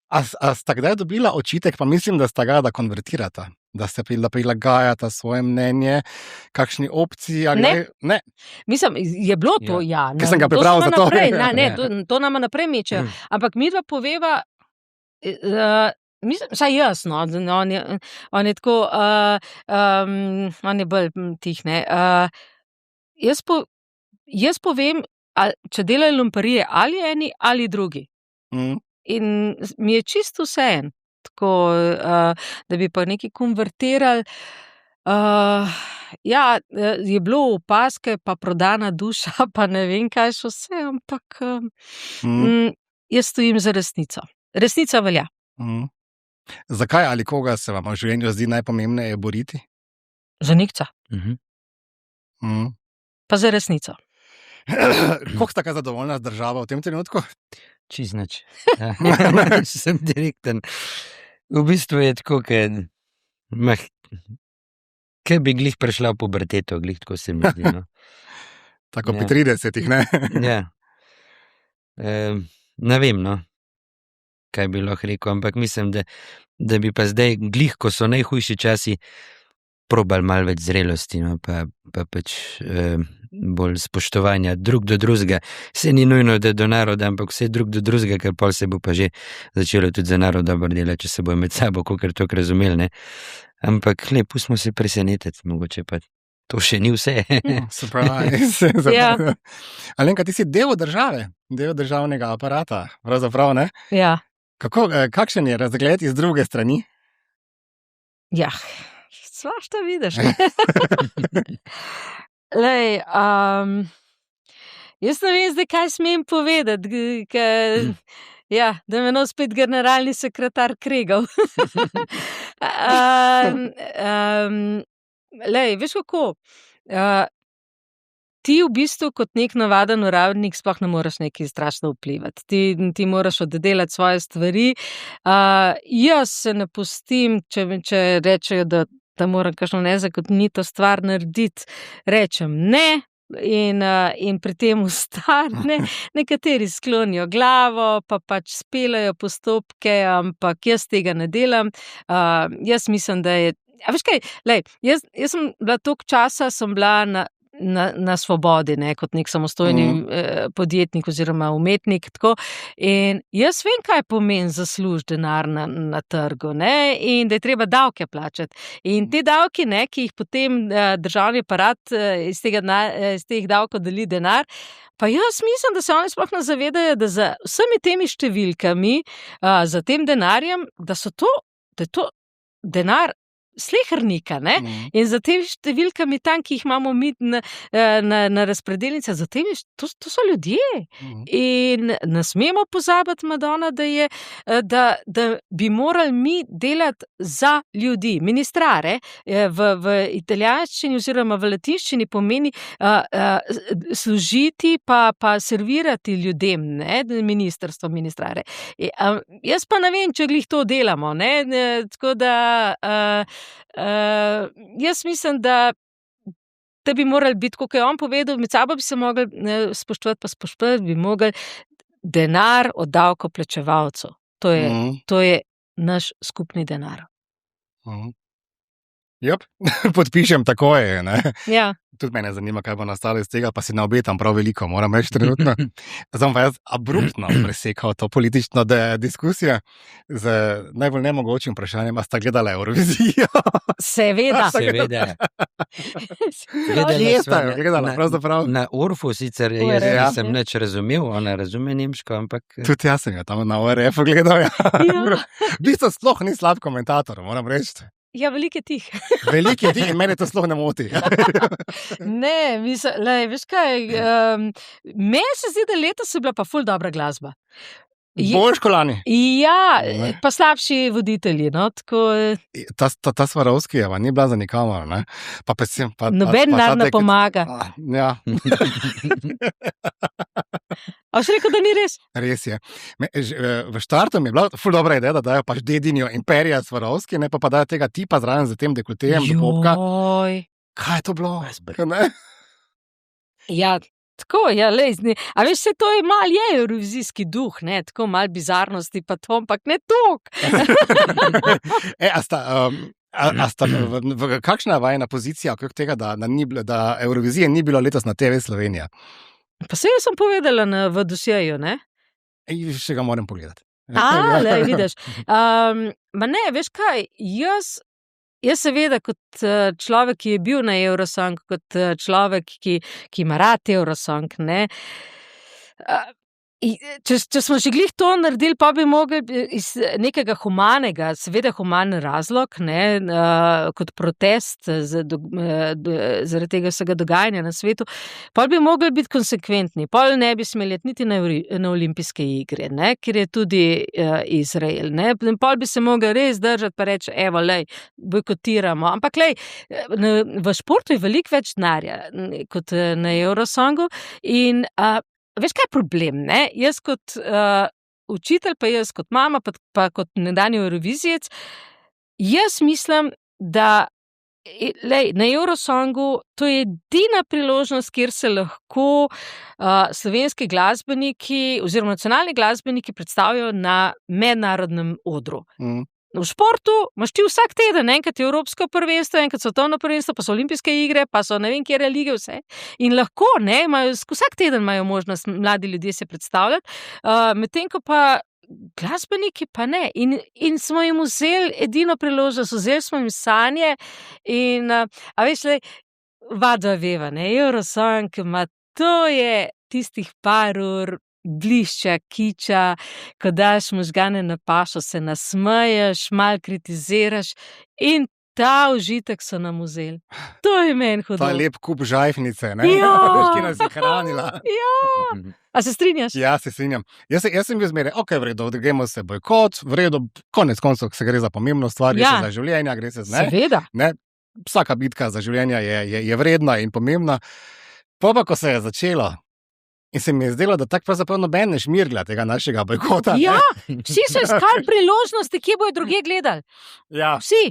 A sta kdaj dobila očitek, pa mislim, da sta ga, da konvertirata, da se prilagajata svoje mnenje, kakšni opciji, ali ne? Mislim, je bilo to, ja. Ker sem ga prebral za to. To nama naprej mečejo. Ampak midva poveva, mislim, saj jaz, no, on je tako, on je bolj tih, ne. Jaz povem, če delajo lumparije ali eni ali drugi. In mi je čisto vseeno, tako, da bi pa nekaj konvertirali. Ja, je bilo opaske, pa prodana duša, pa ne vem, kaj še vse, ampak jaz stojim za resnico. Resnica velja. Zakaj ali koga se vam v življenju zdi najpomembneje boriti? Za nikca. Pa za resnico. Koliko sta zadovoljna z državo v tem trenutku? Čisto nič. Sem direkten. V bistvu je tako, kaj bi glih prešla v puberteto, glih tako se mi zdi. No. Tako pri 30-ih, ne? Ja. Ne vem, no, kaj bi lahko rekel, ampak mislim, da bi pa zdaj glih, ko so najhujši časi, probali malo več zrelosti, no, pa pač bolj spoštovanja drug do drugega. Vse ni nujno, da do naroda, ampak vse drug do drugega, ker pol se bo pa že začelo tudi za narod dobro delati, če se bo med sabo kakor to razumeli, ne. Ampak, pustimo se presenetiti, mogoče pa to še ni vse. Surprise. Alenka, ti si del države, del državnega aparata, pravzaprav, ne? Ja. Kakšen je razgled iz druge strani? Ja, svašta vidiš. Lej, jaz ne vem zdaj, kaj smem povedati, da me spet generalni sekretar kregal. Lej, veš kako, ti v bistvu kot nek navaden uradnik sploh ne moraš nekaj strašno vplivati. Ti moraš oddelati svoje stvari. Jaz se ne pustim, če rečejo, da moram kakšno nezakonito stvar narediti, rečem ne in pri tem ustane. Nekateri sklonijo glavo, pa pač speljajo postopke, ampak jaz tega ne delam. Jaz mislim, da je... A veš kaj, jaz sem bila toliko časa, sem bila na svobodi, ne, kot nek samostojni podjetnik oziroma umetnik, tako. In jaz vem, kaj pomeni zaslužiti denar na trgu, ne, in da je treba davke plačati. In te davki, ne, ki jih potem državni aparat iz teh davkov deli denar, pa jaz mislim, da se oni sploh ne zavedajo, da za vsemi temi številkami, za tem denarjem, da je to denar slehernika, ne? In za te številkami tam, ki jih imamo mi na razpredelnicah, za te, to so ljudje. In ne smemo pozabiti, Madonna, da bi morali mi delati za ljudi. Ministrare v italijanščini oziroma v latinščini pomeni služiti pa servirati ljudem, ne? Ministrstvo, ministrare. Jaz pa ne vem, če glih to delamo, ne? Tako da jaz mislim, da bi morali biti, kot je on povedal, med sabo bi se mogli spoštovati, pa spoštovati bi mogli denar od davkoplačevalcev. To je naš skupni denar. Jep, podpišem takoj, ne? Ja. Tudi mene zanima, kaj bo nastalo iz tega, pa si ne obetam prav veliko, moram reči trenutno. Zdaj pa jaz abruptno presekal to politično diskusijo z najbolj nemogočim vprašanjem, a sta gledala Eurovizijo? Seveda. Gledala, pravzaprav. Na Orfu sicer jaz nisem nič razumel, ona razume nemško, ampak... Tudi jaz sem jo tam na ORF-u gledal, ja. V bistvu sploh ni slab komentator, moram reči. Ja, veliko je tih. Veliko je tih in mene to sploh ne moti. Ne, veš kaj, meni se zdi, da letos je bila pa ful dobra glasba. Boljš kot lani. Ja, pa slabši voditelji, no, tako... Ta Svarovskijeva ni bila za nikamor, ne? Noben denar ne pomaga. Ja. A si rekel, da ni res? Res je. V štartu mi je bila ful dobra ideja, da dajo pač dedinjo Imperija Svarovski, ne pa dajo tega tipa zraven za tem dekoltejem do popka. Kaj je to bilo? Ne? Ja, tako, ja, lej. A veš, se to je mal eurovizijski duh, ne? Tako mal bizarnosti pa to, ampak ne tok. Kakšna je vajna pozicija okrog tega, da Eurovizije ni bilo letos na TV Slovenija? Pa se jaz sem povedala v dosjeju, ne? Še ga moram pogledati. Lej, vidiš. Ma ne, veš kaj, jaz seveda kot človek, ki je bil na Eurosong, kot človek, ki ima rad Eurosong, ne, če smo že glih to naredili, pa bi mogli iz nekega humanega, seveda human razlog, ne, kot protest zaradi tega vsega dogajanja na svetu, pa bi mogli biti konsekventni, pa ne bi smeli niti na olimpijske igre, ne, ker je tudi Izrael, ne, pa bi se mogli res držati pa reči, evo, lej, bojkotiramo, ampak lej, v športu je veliko več denarja kot na Eurosongu in veš, kaj je problem, ne? Jaz kot učitelj, pa jaz kot mama, pa kot nekdanji Eurovizijec, jaz mislim, da na Eurosongu to je edina priložnost, kjer se lahko slovenski glasbeniki oziroma nacionalni glasbeniki predstavijo na mednarodnem odru. V športu imaš ti vsak teden, enkrat je evropsko prvenstvo, enkrat svetovno prvenstvo, pa so olimpijske igre, pa so ne vem, kjer je lige, vse. In lahko, ne, vsak teden imajo možnost mladi ljudje se predstavljati, medtem ko pa glasbeniki pa ne. In smo jim vzeli edino priložnost, vzeli smo jim sanje in, a veš, vadva veva, ne, Eurosong, to je tistih par ur blišča, kiča, ko daš možgane na pašo, se nasmeješ, malo kritiziraš in ta užitek so nam vzeli. To je meni hudo. Ta lep kup žajfnice, ne? Ja. Ki nas je hranila. Ja. A se strinjaš? Ja, se strinjam. Jaz sem bil zmeraj, v redu, gremo se bojkot, v redu, konec koncev se gre za pomembno stvar, gre se za življenja, gre se za Seveda. Ne? Vsaka bitka za življenja je vredna in pomembna. Pa ko se je začelo, in se mi je zdelo, da tak pravzaprav noben ne šmirglja tega našega bojkota. Ja, vsi so iskali priložnosti, kje bojo druge gledali. Ja. Vsi.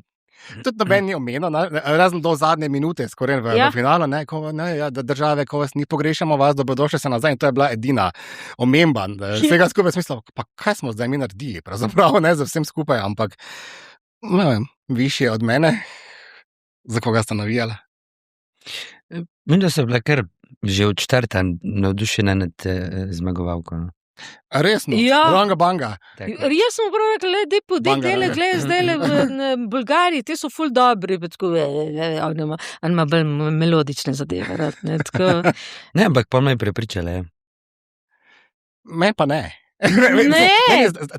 Tudi noben ni omenil, razen do zadnje minute, skoraj v finalu, da države, ko vas ni pogrešamo, vas dobrodošli se nazaj. In to je bila edina omemba. Vsega skupaj smisla, pa kaj smo zdaj mi naredili, pravzaprav ne za vsem skupaj, ampak ne vem, višje od mene, za koga sta navijala. Mislim, da so bila kar že od štarta navdušena nad zmagovalko. No? Resno? Ja. Ranga banga. Jaz sem prav rekla, da podej gled zdaj v Bolgariji, te so ful dobri, pa tako, on ima bolj melodične zadeve. Ne, ampak pa me je prepričala. Me pa ne.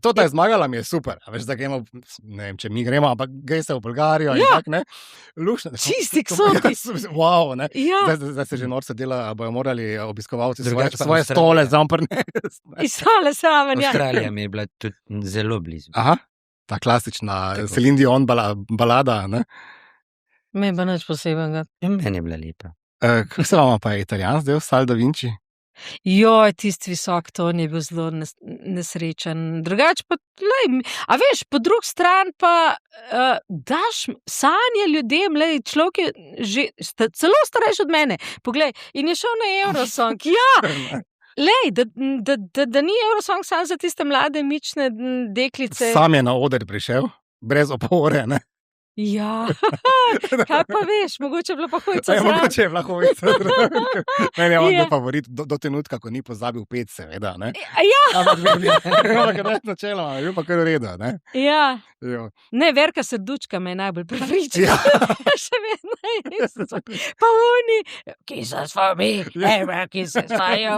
To, da je zmagala, mi je super. A veš, da gremo, ne vem, če mi gremo, ampak gej se v Bolgarijo in tak, ne? Lušno. Čisti ksoti. Wow, ne? Ja. Zdaj se že norce dela, bojo morali obiskovalci Drugače pa svoje Avstralija. stole zamprniti. Iz sale samen, ja. Avstralija mi je bila tudi zelo blizu. Aha, ta klasična Tako. Celine Dion balada, ne? Me pa nič posebnega. Ja, meni je bila lepa. Kako se vam pa je italijan zdaj, Sal da Vinci? Joj, tisti visok ton je bil zelo nesrečen. Drugače pa, lej, a veš, po drugi strani pa daš sanje ljudem, lej, človek je že celo starejši od mene. Poglej, in je šel na Eurosong. Ja, lej, da ni Eurosong sam za tiste mlade, mične deklice. Sam je na oder prišel, brez opore, ne? Ja, kaj pa veš, mogoče je bila pa hojica Ja, zraven. mogoče je bila hojica zraven. Meni je on Ja. bil favorit do trenutka, ko ni pozabil pet, seveda, ne? Ja, Ampak načeloma je bil pa kar v redu, ne? ja. Jo. Ne, Verka Srdučka me je najbolj prepričala. Ja. Še vedno je. Pa oni, kisses for me, ever kisses for you,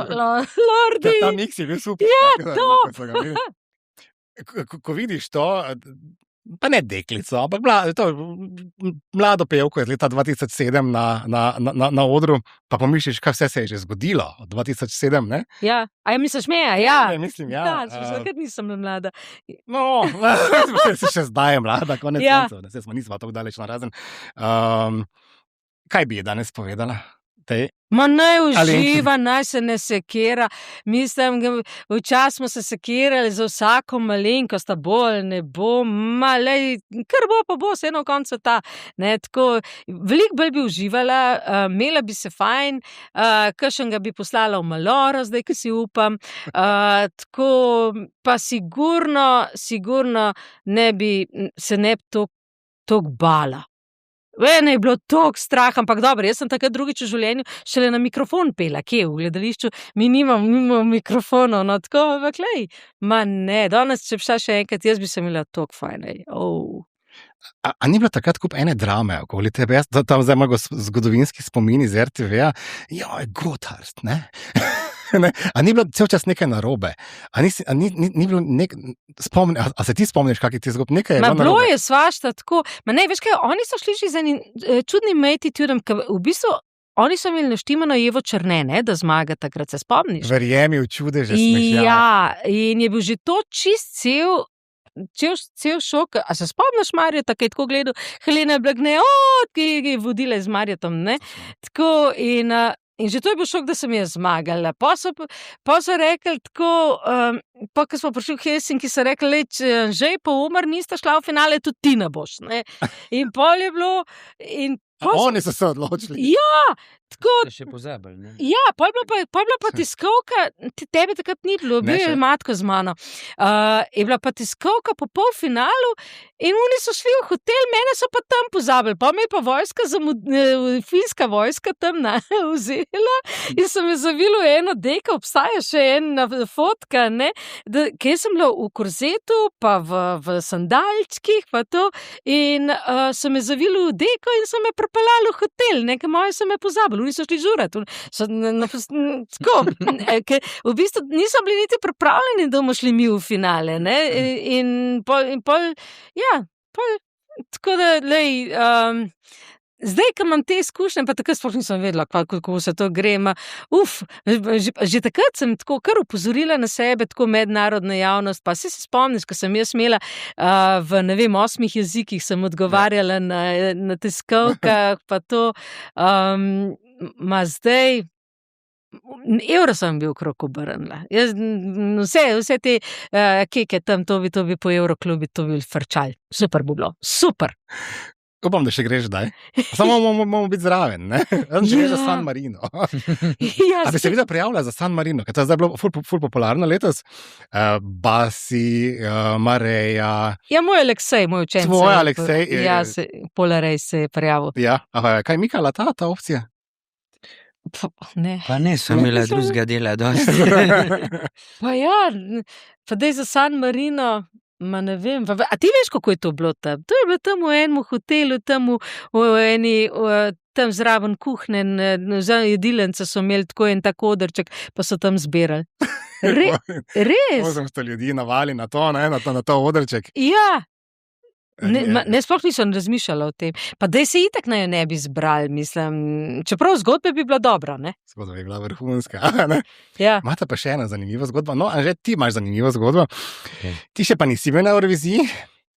lordi. Ta miks je bil super. Ja, to. Ko so ga videli. Ko vidiš to, pa ne deklico, ampak mlado pevko iz leta 2007 na odru, pa pomisliš, kaj vse se je že zgodilo od 2007, ne? Ja, a ja misliš me, ja. Ne, mislim, ja. Da, zakaj nisem mlada. No, se še zdaj je mlada, konec Ja. koncev, ne, saj smo nismo tako daleč narazen. Kaj bi je danes povedala? Tej? Ma naj Ali- uživa, naj se ne sekira. Mislim, včasih smo se sekirali za vsako malenkost, a bolj ne bo, malej, kar bo pa bo, vseeno konca ta. Ne, tako, veliko bolj bi uživala, imela bi se fajn, kakšnega bi poslala v Maloro, zdaj, ki si upam. Tako, pa sigurno se ne bi toliko bala. Mene je bilo toliko strah, ampak dobro, jaz sem takrat drugič v življenju šele na mikrofon pela, kje v gledališču, mi nimamo mikrofonov, no tako, ampak lej, ma ne, danes, če bi šla še enkrat, jaz bi se imela toliko fajn, ej, A ni bila takrat kup ene drame okoli tebe? Jaz tam zdaj imam zgodovinski spomin iz RTV-ja. Joj, Gotthard, ne? Ne? A ni bilo cel čas nekaj narobe? A ni bilo a se ti spomniš, kak je ti zgodb? Nekaj je Ma bilo bilo narobe. je svašta tako, ma ne, veš kaj, oni so šli že z enim čudnim attitudom, ker v bistvu oni so imeli naštimano Evo Černe, ne, da zmaga takrat, se spomniš? Verjemi v čudeže smehljaj. Ja, in je bil že to čist cel šok. A se spomniš Marjota, ki je tako gledal Helena Blagne, ki je vodila z Marjotom, ne? Tako in že to je bil šok, da sem jaz zmagala. Pa so rekli tako, pa ko smo prišli v Helsinki, so rekli, če že pa umr, nista šla v finale, tudi ti ne boš, ne? In pol je bilo in Oni so se odločili. ja, tako, Ste še pozabili, ne? ja, pol je bila pa tiskovka, tebe takrat ni bilo, Ne, bil je še. Matko z mano. Je bila pa tiskovka po polfinalu in oni so šli v hotel, mene so pa tam pozabili, pa me je pa finska vojska tam vzela in so me zavili v eno deko, obstaja še ena fotka, ne, kjer sem bila v korzetu, pa v sandalčkih, pa to, in so me zavili v deko in so me pripeljali v hotel, nekaj moje so me pozabili, oni so šli žurati. Tako, ker v bistvu niso bili niti pripravljeni, da bomo šli mi v finale, ne, in pol, ja, tako da, lej, zdaj, ko imam te izkušnje, pa takrat sploh nisem vedela, kako se to gre. Že takrat sem tako kar opozorila na sebe, tako mednarodna javnost, pa se spomniš, ko sem jaz imela v, ne vem, 8 jezikih sem odgovarjala na tiskovkah, pa to, ma zdaj, evro sem bil okrog obrnila. Vse te keke tam, to bi po Evroklubi, to bi frčali. Super bi bilo, super. Upam, da še greš zdaj. Samo moramo biti zraven, ne? Jaz že greš za Ja. San Marino. Ja, A bi se videla prijavila za San Marino, ker to je zdaj bilo ful popularno letos. Basi, Mareja. Ja, moj Aleksej, moj učenec. Tvoj Aleksej je- Ja, Polarej se je prijavil. Ja, kaj je Mikala ta opcija? Ne. Pa ne, so imela drugega dela dosti. Pa ja, pa dej za San Marino, ma ne vem. A ti veš, kako je to bilo tam? To je bilo tam v enem hotelu, tam v eni, tam zraven kuhne, za jedilence so imeli tako en tak odrček, pa so tam zbirali. Res? 800 ljudi navali na to, ne, na to odrček. Ja. Ne, sploh nisem razmišljala o tem. Pa da se itak na jo ne bi zbrali, mislim. Čeprav zgodba bi bila dobra, ne? Zgodba bi bila vrhunska. Ne? Ja. Imate pa še ena zanimiva zgodba. No, Anže, ti imaš zanimivo zgodbo. Okay. Ti še pa nisi bil na Euroviziji,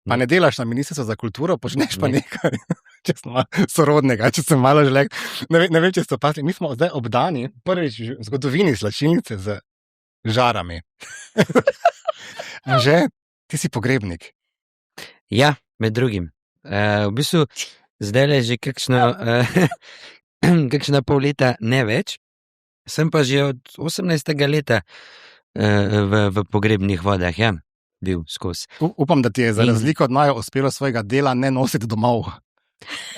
pa ne delaš na Ministrstvu za kulturo, počneš pa nekaj, če sem sorodnega, če sem malo želek. Ne vem, če ste opazili. Mi smo zdaj obdani prvič v zgodovini slačilnice z žarami. Anže, ti si pogrebnik. Ja. Med drugim. V bistvu, zdaj je že kakšna pol leta, ne več. Sem pa že od 18. leta v pogrebnih vodah, ja, bil skozi. Upam, da ti je za razliko od Maja uspelo svojega dela ne nositi domov.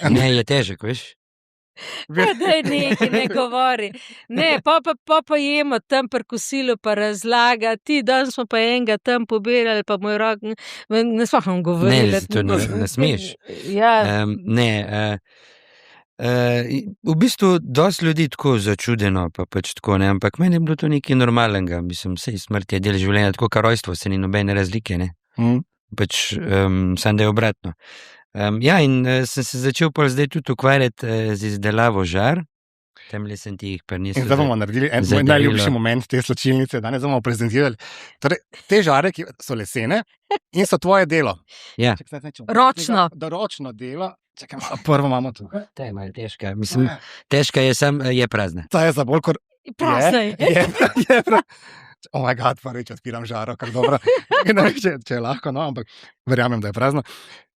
Ne, je težek, veš. Daj nekaj, ne govori. Ne, pa jemo tam pri kosilu, pa razlaga. Ti danes smo pa enega tam pobirali, pa moj rok, ne smem govoriti. Ne, to ne smeš. Ja. V bistvu dosti ljudi tako začudeno, pa pač tako, ne, ampak meni je bilo to nekaj normalnega. Mislim, sej smrt je del življenja, tako kar rojstvo, se ni nobene razlike, ne. Pač sam da je obratno. Ja, in sem se začel pa zdaj tudi ukvarjati z izdelavo žar. Temle sem ti jih prinesel. In zdaj bomo naredili en najljubši moment te slačilnice, danes bomo prezentirali. Torej, te žare, ki so lesene in so tvoje delo. Ja. Ročno. Da ročno delo. Čakaj, prvo imamo tu. Ta je malo težka. Mislim, težka je, je prazna. Ta je za bolj kot... Prazna je. Je prazna. Oh my god, pa reč, odpiram žaro, kar dobro. Ne vem, če je lahko, no, ampak verjamem, da je prazno.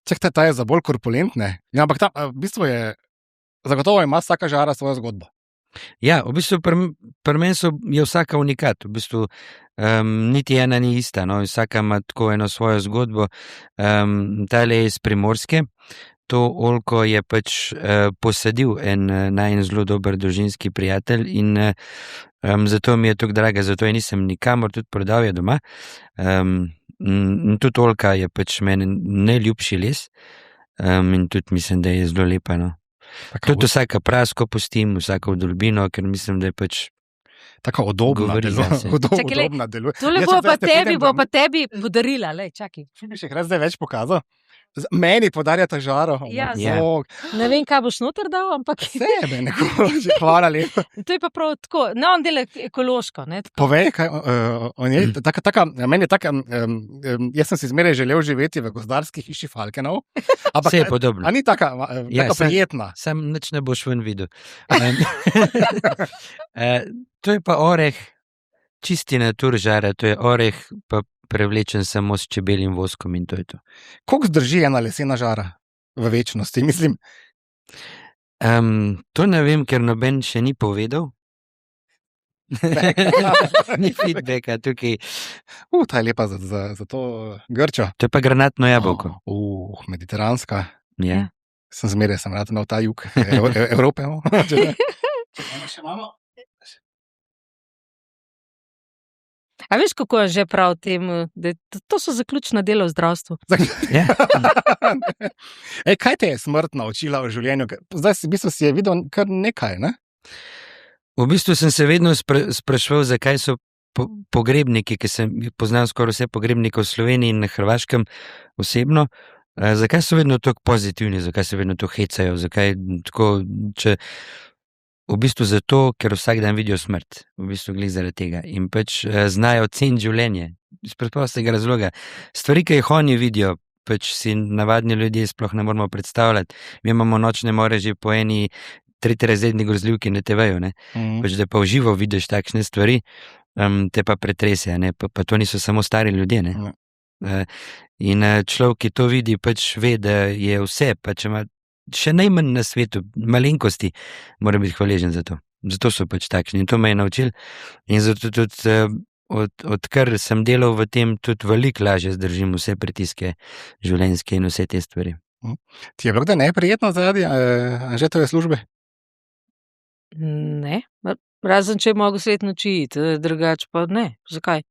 Čakaj, ta je za bolj korpulentne. Ja, ampak tam, v bistvu je, zagotovo ima vsaka žara svojo zgodbo. Ja, v bistvu pri meni je vsaka unikat. V bistvu niti ena ni ista, no, vsaka ima tako eno svojo zgodbo. Tale je iz Primorske. To oljko je pač posadil en najin zelo dober družinski prijatelj in zato mi je tako draga, zato je nisem nikamor tudi prodal je doma. Tudi oljka je pač meni najljubši les in tudi mislim, da je zelo lepa. No. Tudi vsaka prasko pustim, vsako vdolbino, ker mislim, da je pač tako udobna deluje. Tole bo pa tebi podarila, lej, čakaj. Če bi še zdaj več pokazal. Meni podarjata žaro. Ja, ne vem, kaj boš noter dal, ampak... Sebe, nekože, hvala lepo. To je pa prav tako, no, on dela ekološko, ne? Tako. Povej, kaj on je, meni je taka, jaz sem si zmeraj želel živeti v gozdarski hiši Falkenov. Vse je podobno. A ni taka prijetna? Sam nič ne boš ven videl. To je pa oreh, čisti natur žara, to je oreh, pa prevlečen samo s čebeljim voskom in to je to. Koliko zdrži ena lesena žara v večnosti, mislim? To ne vem, ker noben še ni povedal. Ni feedbacka tukaj. Ta je lepa za to grčo. To je pa granatno jabolko. Mediteranska. Ja. Sem rad na ta jug Evrope. Še imamo? A veš, kako je že prav tem, da to so zaključna dela v zdravstvu? Kaj te je smrt naučila v življenju? Zdaj v bistvu si je videl kar nekaj, ne? V bistvu sem se vedno spraševal, zakaj so pogrebniki, ki sem poznal skoraj vse pogrebnike v Sloveniji in na Hrvaškem osebno, zakaj so vedno tako pozitivni, zakaj se vedno tako hecajo, zakaj tako, v bistvu zato, ker vsak dan vidijo smrt, v bistvu glih zaradi tega in pač znajo ceniti življenje, iz preprostega razloga. Stvari, ki jih oni vidijo, pač si navadni ljudje sploh ne moramo predstavljati. Mi imamo nočne more že po eni tretjerazredni grozljivki na TV-ju, ne? Pač da pa v živo vidiš takšne stvari, te pa pretrese, ne? Pa to niso samo stari ljudje, ne? In človek, ki to vidi, pač ve, da je vse, pač ima še najmanj na svetu, malenkosti, mora biti hvaležen za to. Zato so pač takšni in to me je naučil. In zato tudi, odkar sem delal v tem, tudi veliko lažje zdržim vse pritiske življenjske in vse te stvari. Ti je bilo kdaj neprijetno zaradi Anžetove službe? Ne, razen če je mogel svet noči, drugače pa ne. Zakaj?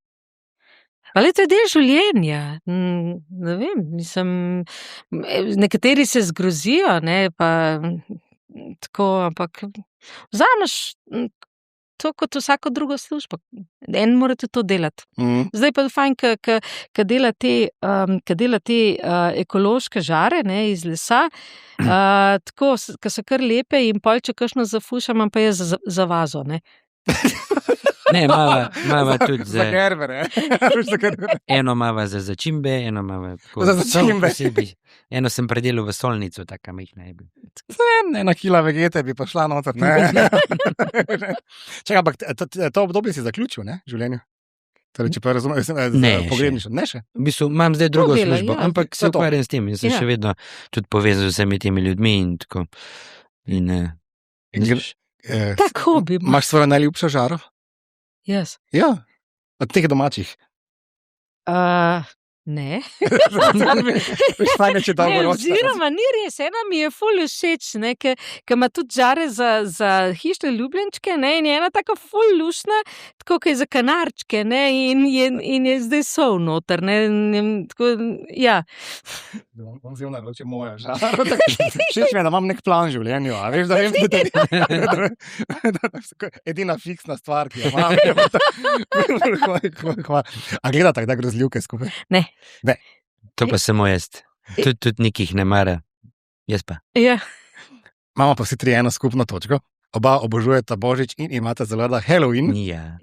Ali to je del življenja, ne vem, mislim, nekateri se zgrozijo, ne, pa tako, ampak vzameš to kot vsako drugo službo. En morate to delati. Zdaj pa je fajn, ko dela te ekološke žare, ne, iz lesa, tako, ko so kar lepe in pol, če kakšno zafušam, pa je za vazo, ne. Ne, mava tudi za gerbere. Eno mava za začimbe, eno mava za začimbe. Eno sem predelal v solnico, taka majhna je bil. 1 kila vegete bi pa šla noter, ne? Čakaj, ampak to obdobje si zaključil, ne, v življenju? Torej, če pa razumem, pogrebništvo. Ne še? V bistvu imam zdaj drugo dela, službo, ja. ampak se ukvarjam s tem in sem še vedno tudi povezan z vsemi temi ljudmi in tako. Tak hobi. Imaš svojo najljubšo žaro? Jaz. Ja, od teh domačih. Ne. Fajn, če Oziroma, ni res, ena mi je ful všeč, ne, ker ima tudi žare za hišne ljubljenčke, ne, in je ena taka ful lušna, tako kot je za kanarčke, ne, in je zdaj sol noter, ne, tako, ja. Bom zelo naroče moja žara. Všeč mi je, da imam nek plan v življenju, a veš, da vem, da edina fiksna stvar, ki jo imam. A gledate kdaj grozljivke skupaj? Ne. To pa samo jaz. Tudi nekih ne mara. Jaz pa. Ja. Imamo pa vsi 3 eno skupno točko. Oba obožujeta Božič in imate zelo rada Halloween. Ja.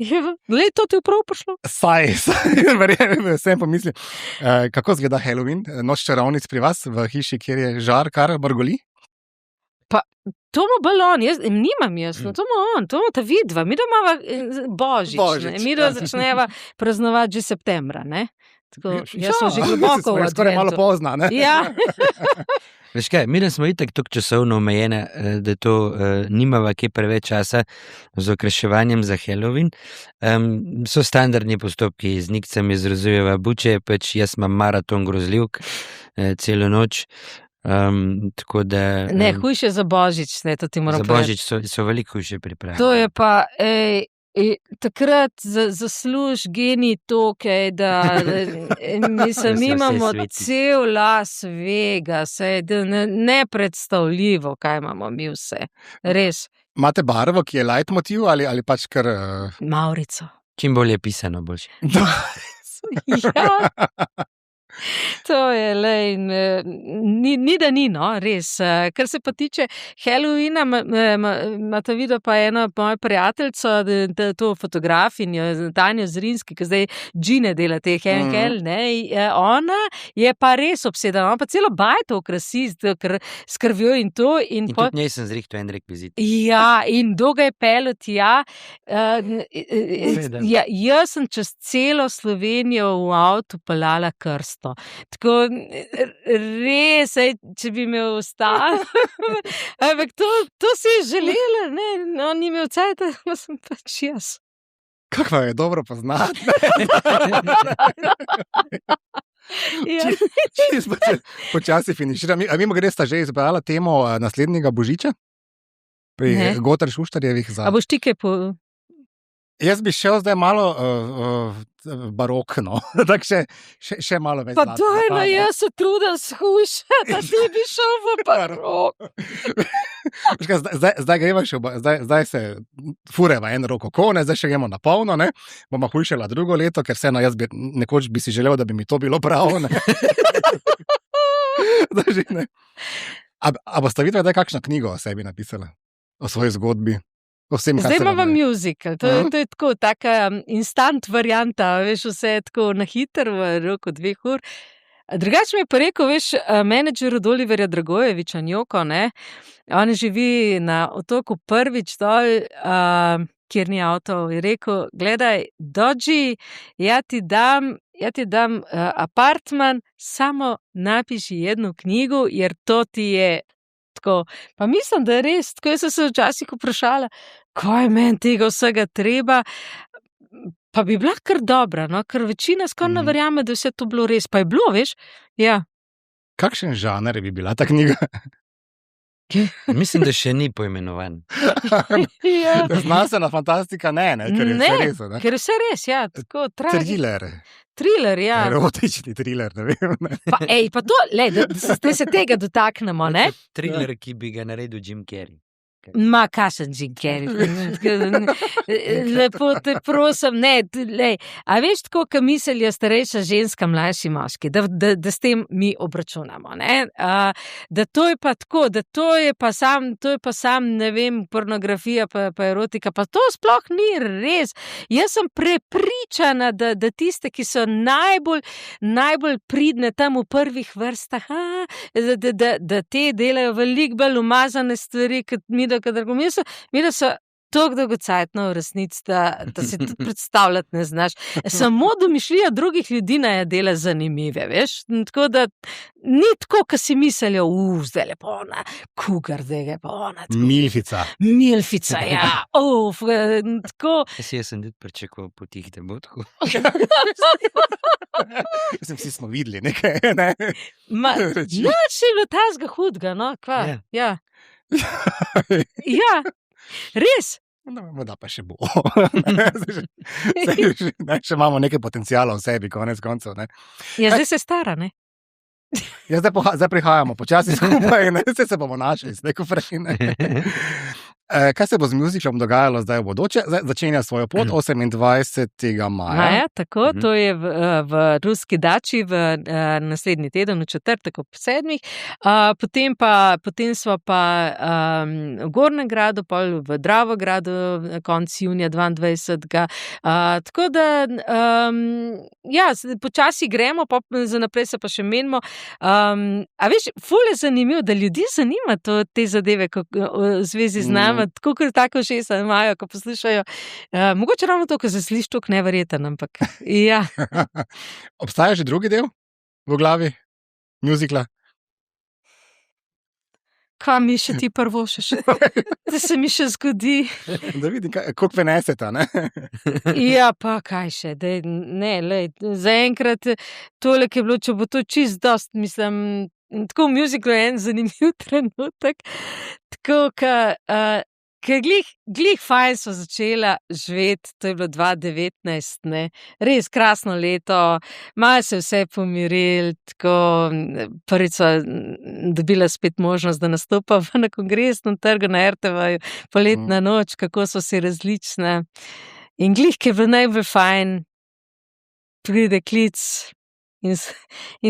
Glej, to ti je prav prišlo. Verjamem, vsem pomislim. Kako izgleda Halloween? Noč čarovnic pri vas v hiši, kjer je žar, kar mrgoli? Pa, to ima balon, jaz nimam jaz, to ima on, to ima ta vidva. Mi da imamo Božič. Mi da začneva praznovati že septembra, ne? Tako, jaz sem že globoko v adventu. Skoraj malo pozna, ne? Ja. Veš kaj, mi smo itak tako časovno omejene, da to nimava kje preveč časa z okraševanjem za Halloween. So standardni postopki, z Nikcem izrazujeva buče, pač jaz imam maraton grozljivk celo noč. Tako da... Ne, hujše za Božič, ne, to ti moram povedati. Za Božič so veliko hujše priprave. To je pa, takrat zasluž genij toke, da mislim, imamo cel Las Vegas, nepredstavljivo, kaj imamo mi vse, res. Imate barvo, ki je leitmotiv ali pač kar... Maurico. Čim bolje pisano, boljše. Ja. To je, lej, ni da ni, no, res. Kar se pa tiče Halloweena, imate videl pa eno mojo prijateljico, to fotografinjo, Tanjo Zrinski, ki zdaj džine dela te Henkel, ne, ona je pa res obsedena, ona pa celo bajto okrasi s krvjo in to. In tudi njej sem zrihtel en rekvizit. Ja, in dolga je pelot, ja. Jaz sem čez celo Slovenijo v avtu peljala krsto. Tako, res, če bi me ostalo, ampak to si je želela, ne, no, ni imel cajta, sem pač jaz. Kako je dobro poznati. Ja. Počasi finiširam. A mimo grede sta že izbrala temo naslednjega Božiča? Pri Gotar Šuštarjevih za... A boš ti kaj Jaz bi šel zdaj malo barokno, tako še malo več. Pa dojno, jaz se trudim skušati, da ti bi šel v barok. Zdaj gremo še, zdaj se fureva eno roko kone, zdaj še gremo na polno, ne? Bomo hujšala drugo leto, ker vseeno jaz nekoč bi si želel, da bi mi to bilo prav, ne? A boste videli, da je kakšno knjigo o sebi napisala? O svoji zgodbi? Zdaj imamo musical, to je tako, taka instant varianta, veš, vse je tako na hiter v roku 2 ur. Drugače mi je pa rekel, veš, menedžer od Oliverja Dragojeviča, Njoko, ne, on živi na otoku Prvič dol, kjer ni avtov, je rekel, gledaj, Dodži, ja ti dam apartman, samo napiši jednu knjigu, jer to ti je tako. Pa mislim, da je res, tako jaz sem se včasih vprašala, kaj meni tega vsega treba, pa bi bila kar dobra, no, ker večina skoraj ne verjame, da vse to bilo res, pa je bilo, veš, ja. Kakšen žanr bi bila ta knjiga? Mislim, da še ni poimenovan. Ja. Znanstvena fantastika ne, ker je vse res, ne? Ker je vse res, ja, tako Thriller, ja. Erotični thriller, ne vem. Ne? Pa to, da se tega dotaknemo, ne? Thriller, ki bi ga naredil Jim Carrey. Ma, kašen Jim Carrey. Lepo te prosim, ne, lej, a veš tako, ko mislijo starejša ženska, mlajši moški, da s tem mi obračunamo, ne? Da to je pa tako, da to je pa sam, ne vem, pornografija pa erotika, pa to sploh ni res. Jaz sem prepričana, da tiste, ki so najbolj pridne tam v prvih vrstah, da te delajo veliko bolj umazane stvari, kot mi, da so tako dolgocajtno v resnici, da si tudi predstavljati ne znaš. Samo domišljija drugih ljudi naj dela zanimive, veš? Tako da ni tako, ko si mislijo, zdaj je pa ona, kugar, zdaj je pa ona. Milfica, ja. Tako. Jaz sem tudi pričakoval potih, da bo tako. Vsi smo videli nekaj, ne? Nač je bilo tazga hudga, no, kva? Ja. Ja, res. Da pa še bo. Še imamo nekaj potencijala v sebi, konec koncev. Ja, zdaj se stara, ne? Ja, zdaj prihajamo počasi skupaj, ne? Se bomo našli, zdaj ko prej, ne? Kaj se bo z mjuziklom dogajalo zdaj v bodoče? Začenja svojo pot 28. maja. Tako, to je v ruski dači v naslednji teden, v četrtek ob 7. Potem smo pa v Gornjem Gradu, pol v Dravogradu, konc junija 22. Tako da, ja, počasi gremo, za naprej se pa še menimo. A veš, ful je zanimivo, da ljudi zanima te zadeve v zvezi z nami. Tako kot tako šesa imajo, ko poslušajo. Mogoče ravno to, ko se sliši tako neverjeten, ampak ja. Obstaja že drugi del v glavi mjuzikla? Kaj mi še ti prvošeš? Da se mi še zgodi. Da vidim, koliko preneseta, ne? Ja, pa kaj še? Zaenkrat tole, ki je bilo, če bo to čist dost, mislim, tako v mjuziklu je en zanimiv trenutek, tako, ker glih fajn so začela živeti, to je bilo 2019, ne, res krasno leto, malo se vse pomirili, tako, prvič so dobila spet možnost, da nastopa na Kongresnem trgu na RTV, poletna noč, kako so si različne. In glih, ki je bilo najbolj fajn, pride klic, in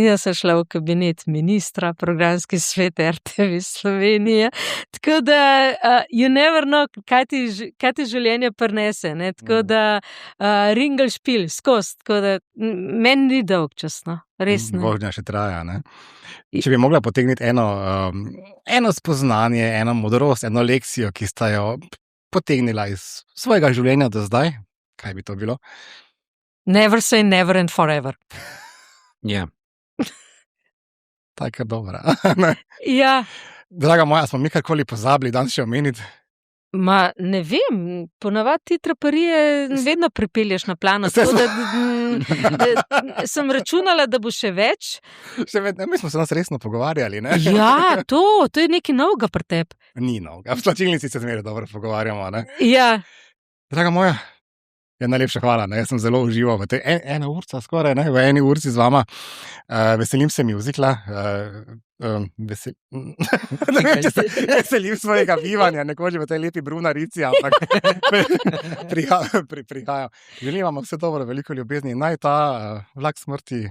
jaz sem šla v kabinet ministra, programski svet RTV Slovenije. Tako da, you never know, kaj ti življenje prinese, ne? Tako da, ringelšpil, skozi, tako da, meni ni dolg čas, no, res ne. Vožnja še traja, ne? Če bi mogla potegniti eno spoznanje, eno modrost, eno lekcijo, ki sta jo potegnila iz svojega življenja do zdaj, kaj bi to bilo? Never say never and forever. Ja. Tako dobra. Ja. Draga moja, smo mi karkoli pozabili danes še omeniti? Ma, ne vem, ponavadi ti traparije vedno pripelješ na plano, tako da sem računala, da bo še več. Mi smo se nas resno pogovarjali, ne? Ja, to je nekaj novega pri tebi. Ni novega, v slačilnici se zmeraj dobro pogovarjamo, ne? Ja. Draga moja, najlepša hvala, ne? Jaz sem zelo užival v tej ena urca skoraj, ne? V eni urci z vama. Veselim se mjuzikla, veselim svojega bivanja, nekoč v tej lepi brunarici, ampak prihajajo. Želim vam vse dobro, veliko ljubezni, naj ta vlak smrti.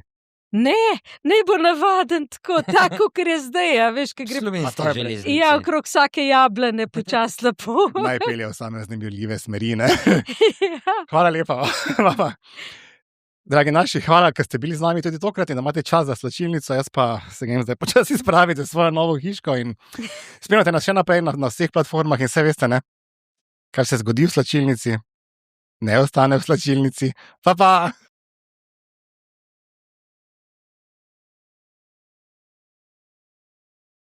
Ne bo navaden tako, ker je zdaj, a veš, kaj gre. Slovenska železnica. Ja, okrog vsake jablane počas lepo. Naj pelje v samezne bjoljive smeri, ne? Hvala lepa, mama. Dragi naši, hvala, ker ste bili z nami tudi tokrat in da imate čas za slačilnico, jaz pa se grem zdaj počasi spraviti v svojo novo hiško in spremljate nas še naprej na vseh platformah in vse veste, ne? Kar se zgodi v slačilnici, ne ostane v slačilnici. Pa!